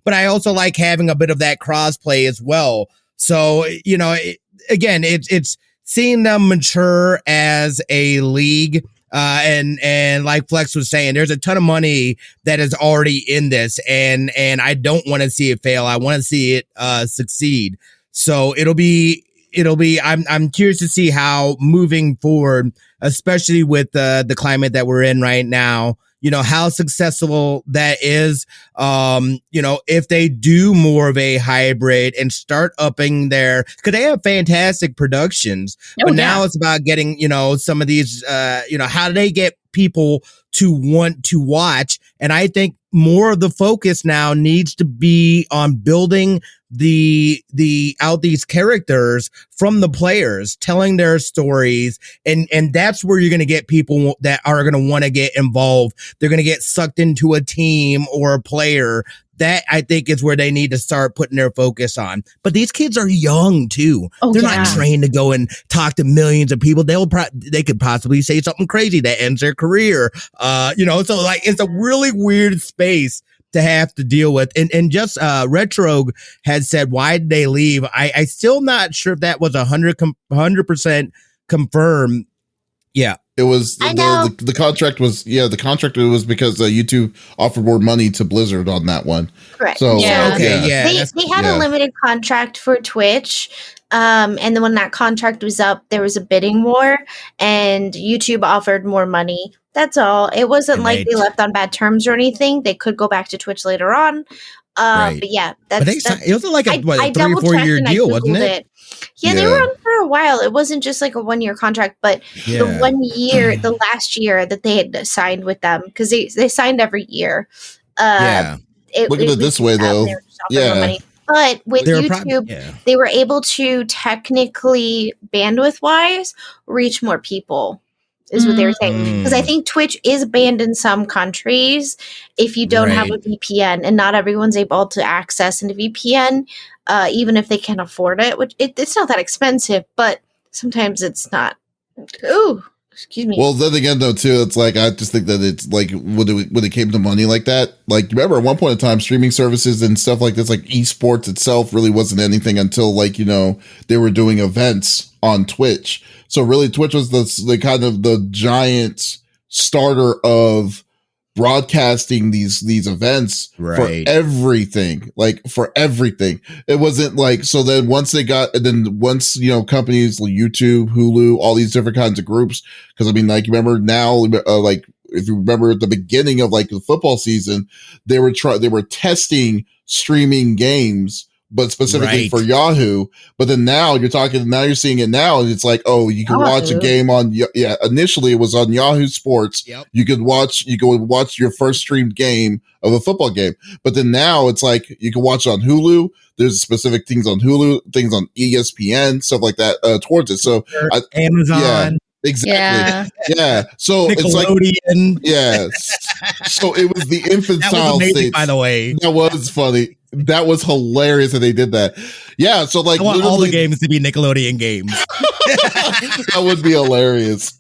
but I also like having a bit of that cross play as well. So, it's seeing them mature as a league. And like Flex was saying, there's a ton of money that is already in this, and I don't want to see it fail. I want to see it succeed. So I'm curious to see how moving forward, especially with the climate that we're in right now, how successful that is. If they do more of a hybrid and start upping because they have fantastic productions, but now it's about getting, some of these, how do they get people to want to watch? And I think more of the focus now needs to be on building these characters from the players, telling their stories, and that's where you're going to get people that are going to want to get involved. They're going to get sucked into a team or a player. That, I think, is where they need to start putting their focus on. But these kids are young too. They're not trained to go and talk to millions of people. They could possibly say something crazy that ends their career. So like, it's a really weird space to have to deal with. And just Retro had said, why did they leave? I still not sure if that was 100% confirmed. Yeah. It was the contract was was because YouTube offered more money to Blizzard on that one. Correct. So they had a a limited contract for Twitch. And then when that contract was up, there was a bidding war, and YouTube offered more money. That's all. It wasn't like they left on bad terms or anything. They could go back to Twitch later on. But yeah, it was like a 3 or 4 year deal, wasn't it? Yeah, they were on for a while. It wasn't just like a 1 year contract, but the 1 year, the last year that they had signed with them, because they signed every year. Look at it this way, though. Yeah. But with YouTube, they were able to technically, bandwidth-wise, reach more people, is what they were saying. Because I think Twitch is banned in some countries if you don't have a VPN, and not everyone's able to access a VPN, even if they can afford it. Which it's not that expensive, but sometimes it's not. Ooh. Excuse me. Well, then again, though, too, it's like I just think that it's like when it came to money like that. Like, remember at one point in time, streaming services and stuff like this, like esports itself, really wasn't anything until like they were doing events on Twitch. So really, Twitch was the kind of the giant starter of broadcasting these events for everything, It wasn't like, so then once companies like YouTube, Hulu, all these different kinds of groups, because I mean, like, remember now, like if you remember at the beginning of like the football season, they were testing streaming games, but specifically for Yahoo. But then now you're seeing it now, and it's like, oh, you can watch a game on, initially it was on Yahoo Sports. Yep. You could watch your first streamed game of a football game. But then now it's like, you can watch it on Hulu. There's specific things on Hulu, things on ESPN, stuff like that, towards it. So Amazon. Yeah. Exactly. Yeah. So it's like, so it was the infantile stage. By the way, that was funny. That was hilarious that they did that. Yeah. So like, I want all the games to be Nickelodeon games. That would be hilarious.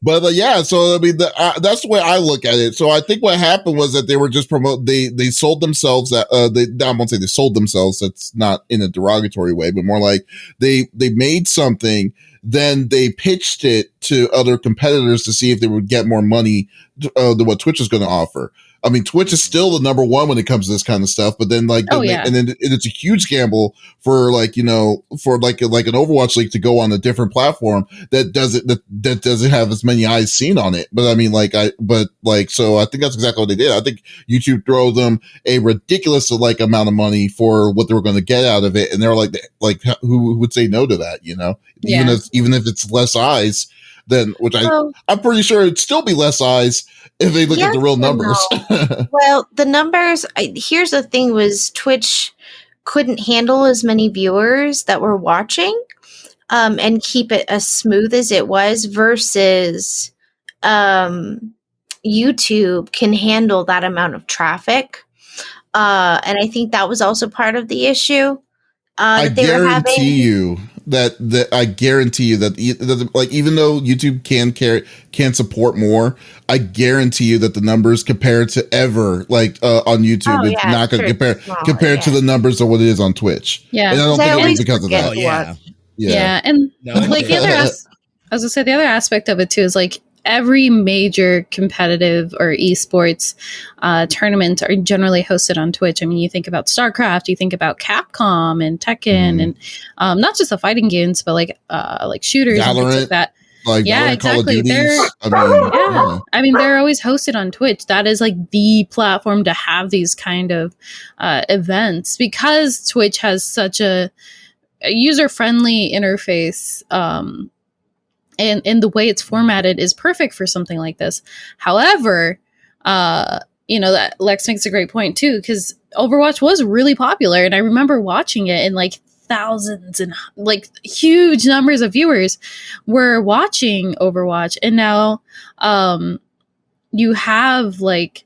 But so I mean, that's the way I look at it. So I think what happened was that they were just they sold themselves. I won't say they sold themselves. That's not in a derogatory way, but more like they made something. Then they pitched it to other competitors to see if they would get more money than what Twitch is going to offer. I mean, Twitch is still the number one when it comes to this kind of stuff, but then and then it's a huge gamble for like, for like an Overwatch League to go on a different platform that doesn't have as many eyes seen on it. But I mean, so I think that's exactly what they did. I think YouTube threw them a ridiculous amount of money for what they were going to get out of it. And they're like who would say no to that, even if it's less eyes. Then, I'm pretty sure it'd still be less eyes if they look at the real numbers. No. Well, the numbers, here's the thing, was Twitch couldn't handle as many viewers that were watching and keep it as smooth as it was, versus YouTube can handle that amount of traffic. And I think that was also part of the issue. I guarantee you that like, even though YouTube can support more, I guarantee you that the numbers compared to ever on YouTube, it's not going to compare to the numbers of what it is on Twitch. Yeah, and I don't think it was because of that. And like the other, I was gonna say, the other aspect of it too is like, every major competitive or esports tournament are generally hosted on Twitch. I mean, you think about StarCraft, you think about Capcom and Tekken, and not just the fighting games, but like shooters Valorant, and things like that. Like exactly. I mean, they're always hosted on Twitch. That is like the platform to have these kind of events, because Twitch has such a user-friendly interface. And the way it's formatted is perfect for something like this. However, that Lex makes a great point too, because Overwatch was really popular, and I remember watching it, and like thousands and like huge numbers of viewers were watching Overwatch, and now you have like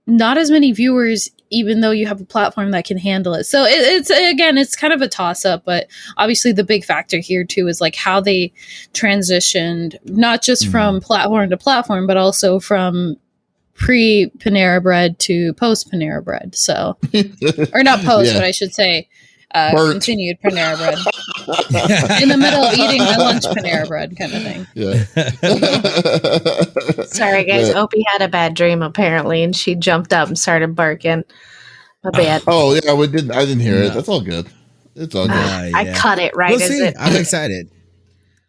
not as many viewers, even though you have a platform that can handle it. So it's kind of a toss up, but obviously the big factor here too is like how they transitioned, not just from platform to platform, but also from pre Panera Bread to post Panera Bread. So, or not post, but I should say, continued Panera Bread in the middle of eating my lunch Panera Bread kind of thing. Yeah. Sorry guys, Opie had a bad dream apparently, and she jumped up and started barking. My bad. Oh yeah, I didn't hear it. That's all good. It's all good. I cut it right We'll as see. it. I'm excited.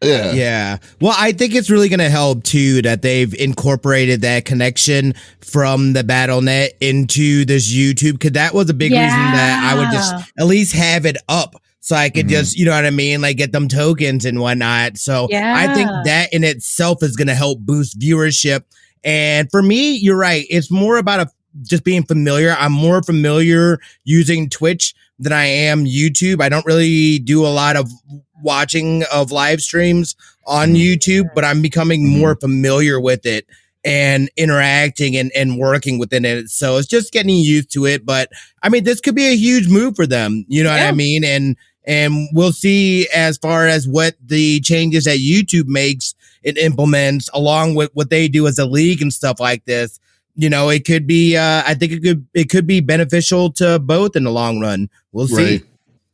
Yeah. Yeah. Well, I think it's really going to help too that they've incorporated that connection from the BattleNet into this YouTube, because that was a big reason that I would just at least have it up so I could just, you know what I mean, like get them tokens and whatnot. So I think that in itself is going to help boost viewership. And for me, you're right. It's more about just being familiar. I'm more familiar using Twitch than I am YouTube. I don't really do a lot of watching of live streams on YouTube, but I'm becoming more familiar with it and interacting and working within it. So it's just getting used to it. But I mean, this could be a huge move for them. You know what I mean? And we'll see as far as what the changes that YouTube makes and implements along with what they do as a league and stuff like this. You know, it could be, I think it could be beneficial to both in the long run. We'll see.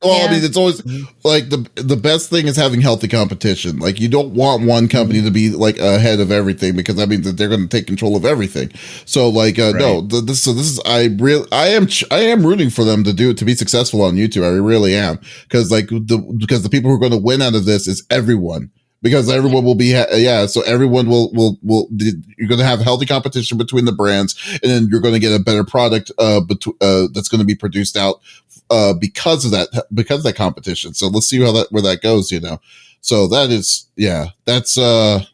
Well, I mean, it's always like the best thing is having healthy competition. Like, you don't want one company to be like ahead of everything, because that means that they're going to take control of everything. So, like, no, this is I am rooting for them to be successful on YouTube. I really am, because the people who are going to win out of this is everyone. Because everyone will be, so everyone will, you're going to have healthy competition between the brands, and then you're going to get a better product, that's going to be produced out, because of that competition. So let's see where that goes, you know? So that is, that's a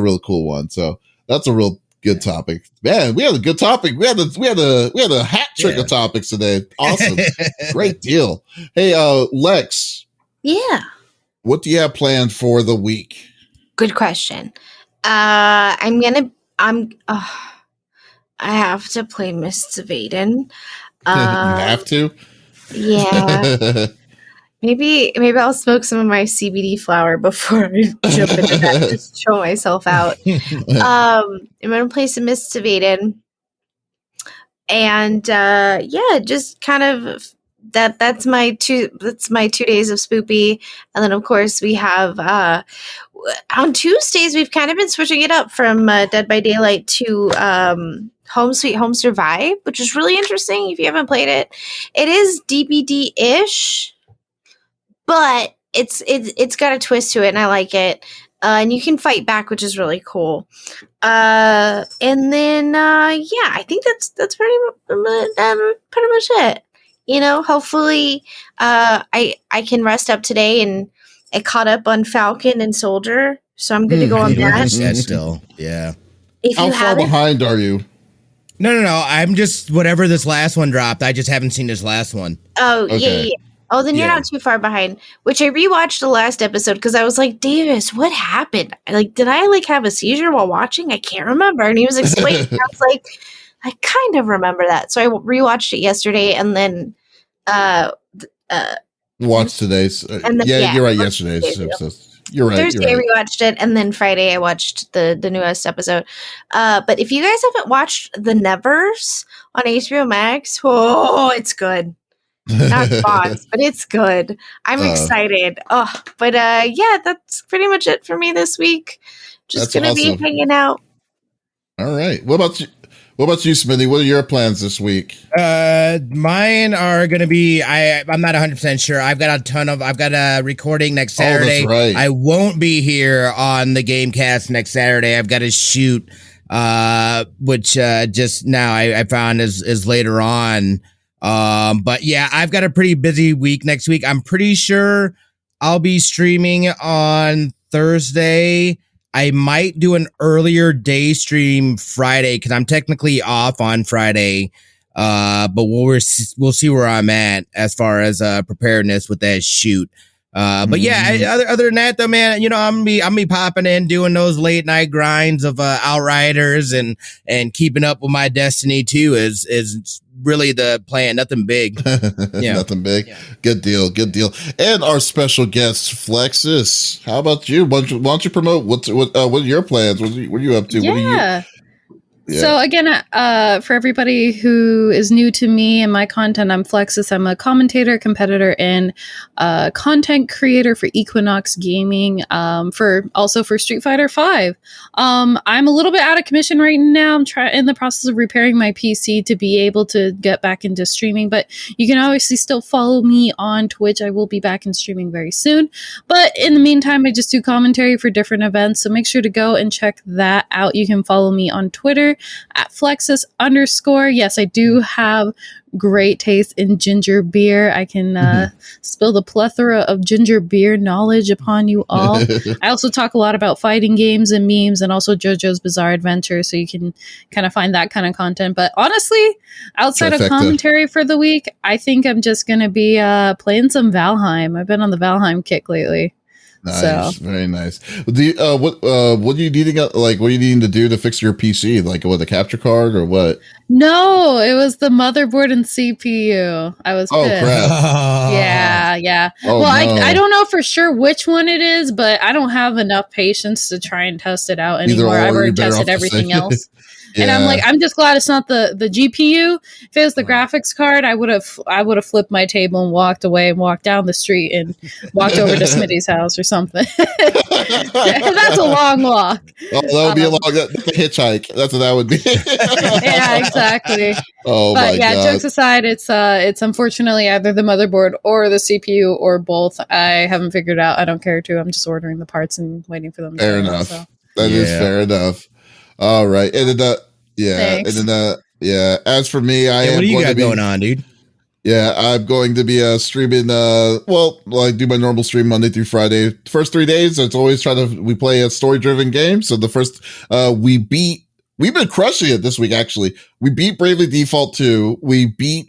real cool one. So that's a real good topic. Man, we had a good topic. We had a hat trick of topics today. Awesome. Great deal. Hey, Lex. Yeah. What do you have planned for the week? Good question. I have to play Mists of Aiden. You have to? Yeah. Maybe I'll smoke some of my CBD flower before I jump into that, just show myself out. I'm gonna play some Mists of Aiden. And just kind of that's my 2 days of Spoopy. And then of course we have on Tuesdays we've kind of been switching it up from Dead by Daylight to Home Sweet Home Survive, which is really interesting if you haven't played it. It is DBD-ish, but it's got a twist to it, and I like it. And you can fight back, which is really cool. And then I think that's pretty much it. You know, hopefully I can rest up today, and I caught up on Falcon and Soldier, so I'm good to go on that. Still, yeah. How far behind are you? No. I'm just whatever this last one dropped. I just haven't seen this last one. Oh, okay. Yeah. Oh, then you're not too far behind. Which I rewatched the last episode because I was like, Davis, what happened? Like, did I have a seizure while watching? I can't remember. And he was explaining. I was like, I kind of remember that. So I rewatched it yesterday, and then watched today's. You're right. Yesterday's episode. You're right. Thursday I rewatched it, and then Friday I watched the newest episode. But if you guys haven't watched The Nevers on HBO Max, it's good. Not bots, but it's good. I'm excited. That's pretty much it for me this week. Just gonna be hanging out. All right. What about you? What about you, Smitty? What are your plans this week? Mine are going to be, I'm not 100% sure. I've got a recording next Saturday. Oh, that's right. I won't be here on the GameCast next Saturday. I've got to shoot, which, just now I found is later on. But yeah, I've got a pretty busy week next week. I'm pretty sure I'll be streaming on Thursday. I might do an earlier day stream Friday because I'm technically off on Friday. But we'll see where I'm at as far as preparedness with that shoot. But yeah, other than that though, man, you know, I'm be popping in doing those late night grinds of Outriders and keeping up with my Destiny 2 is really the plan. Nothing big. Yeah. Nothing big. Yeah. Good deal. And our special guest, Flexiss. How about you? Why don't you promote what are your plans? What are you up to? Yeah. So again, for everybody who is new to me and my content, I'm Flexiss. I'm a commentator, competitor, and content creator for Equinox Gaming. For Street Fighter V. I'm a little bit out of commission right now. I'm in the process of repairing my PC to be able to get back into streaming. But you can obviously still follow me on Twitch. I will be back in streaming very soon. But in the meantime, I just do commentary for different events. So make sure to go and check that out. You can follow me on Twitter at Flexiss_. Yes, I do have great taste in ginger beer. I can spill the plethora of ginger beer knowledge upon you all. I also talk a lot about fighting games and memes and also JoJo's Bizarre Adventure, so you can kind of find that kind of content. But honestly, outside of commentary for the week, I think I'm just going to be playing some Valheim. I've been on the Valheim kick lately. Nice, very nice. What are you needing? What are you needing to do to fix your PC? Like, what, a capture card or what? No, it was the motherboard and CPU. I was pissed. Oh crap! Yeah. Oh, well, no. I don't know for sure which one it is, but I don't have enough patience to try and test it out anymore. I've already tested everything else. And I'm like, I'm just glad it's not the GPU. If it was the graphics card, I would have flipped my table and walked away and walked down the street and walked over to Smitty's house or something. That's a long walk. Oh, that would be that's a hitchhike. That's what that would be. Yeah, exactly. Oh, but my God. Jokes aside, it's unfortunately either the motherboard or the CPU or both. I haven't figured out. I don't care to. I'm just ordering the parts and waiting for them. Fair enough. That is fair enough. All right. And then, Thanks. and then, as for me, what do you got going on, dude? Yeah, I'm going to be streaming. I do my normal stream Monday through Friday. The first 3 days, it's always we play a story-driven game. So the first, we've been crushing it this week. Actually, we beat Bravely Default 2. We beat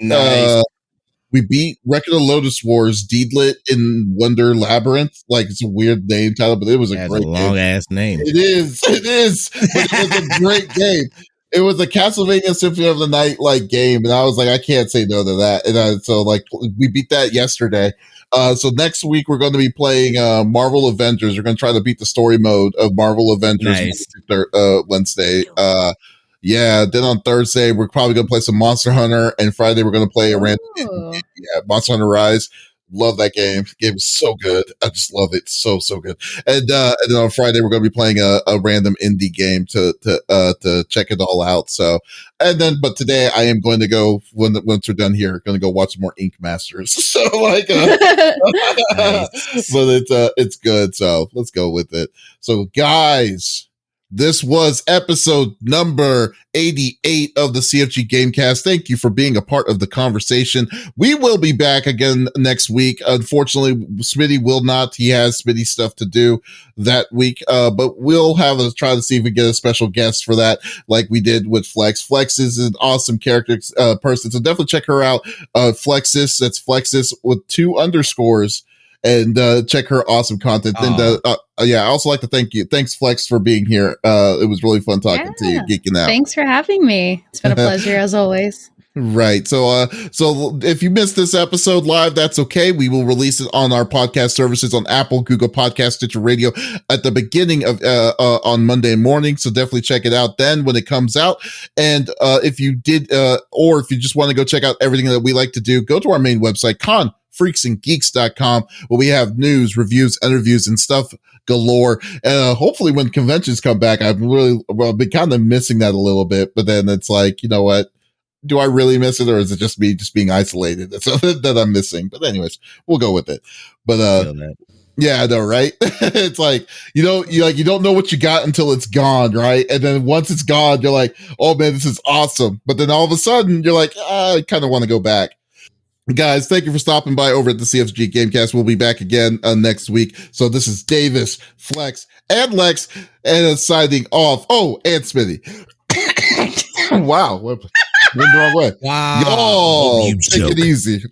Record of Lotus Wars, Deedlit in Wonder Labyrinth. Like, it's a weird name title, but it was a great long ass name. It is. But it was a great game. It was a Castlevania Symphony of the Night game, and I was like, I can't say no to that. And so we beat that yesterday. So next week we're going to be playing Marvel Avengers. We're going to try to beat the story mode of Marvel Avengers Wednesday. Then on Thursday we're probably going to play some Monster Hunter, and Friday we're going to play a random Monster Hunter Rise. Love that game. The game is so good. I just love it. So good. And then on Friday we're going to be playing a random indie game to check it all out. So, but today I am going to go once we're done here, going to go watch some more Ink Masters. So but it's good. So let's go with it. So guys, this was episode number 88 of the CFG GameCast. Thank you for being a part of the conversation. We will be back again next week. Unfortunately, Smitty will not. He has Smitty stuff to do that week. But we'll try to see if we get a special guest for that, like we did with Flex. Flex is an awesome character person, so definitely check her out. Flexiss, that's Flexiss with 2 underscores. And check her awesome content. And I also like to thank you. Thanks, Flex, for being here. It was really fun talking to you, geeking out. Thanks for having me. It's been a pleasure as always. Right. So if you missed this episode live, that's okay. We will release it on our podcast services on Apple, Google Podcast, Stitcher Radio at the beginning of on Monday morning. So definitely check it out then when it comes out. And if you did, or if you just want to go check out everything that we like to do, go to our main website, freaksandgeeks.com, where we have news, reviews, interviews, and stuff galore. And hopefully when conventions come back, I've been kind of missing that a little bit, but then it's like, you know what? Do I really miss it, or is it just me being isolated that I'm missing? But anyways, we'll go with it. But yeah, I know, right? It's like you don't know what you got until it's gone, right? And then once it's gone, you're like, oh man, this is awesome. But then all of a sudden, you're like, I kind of want to go back. Guys, thank you for stopping by over at the CFG GameCast. We'll be back again next week. So this is Davis, Flex, and Lex, and signing off. Oh, and Smitty. Wow. Went the wrong way. Wow. Y'all, take it easy.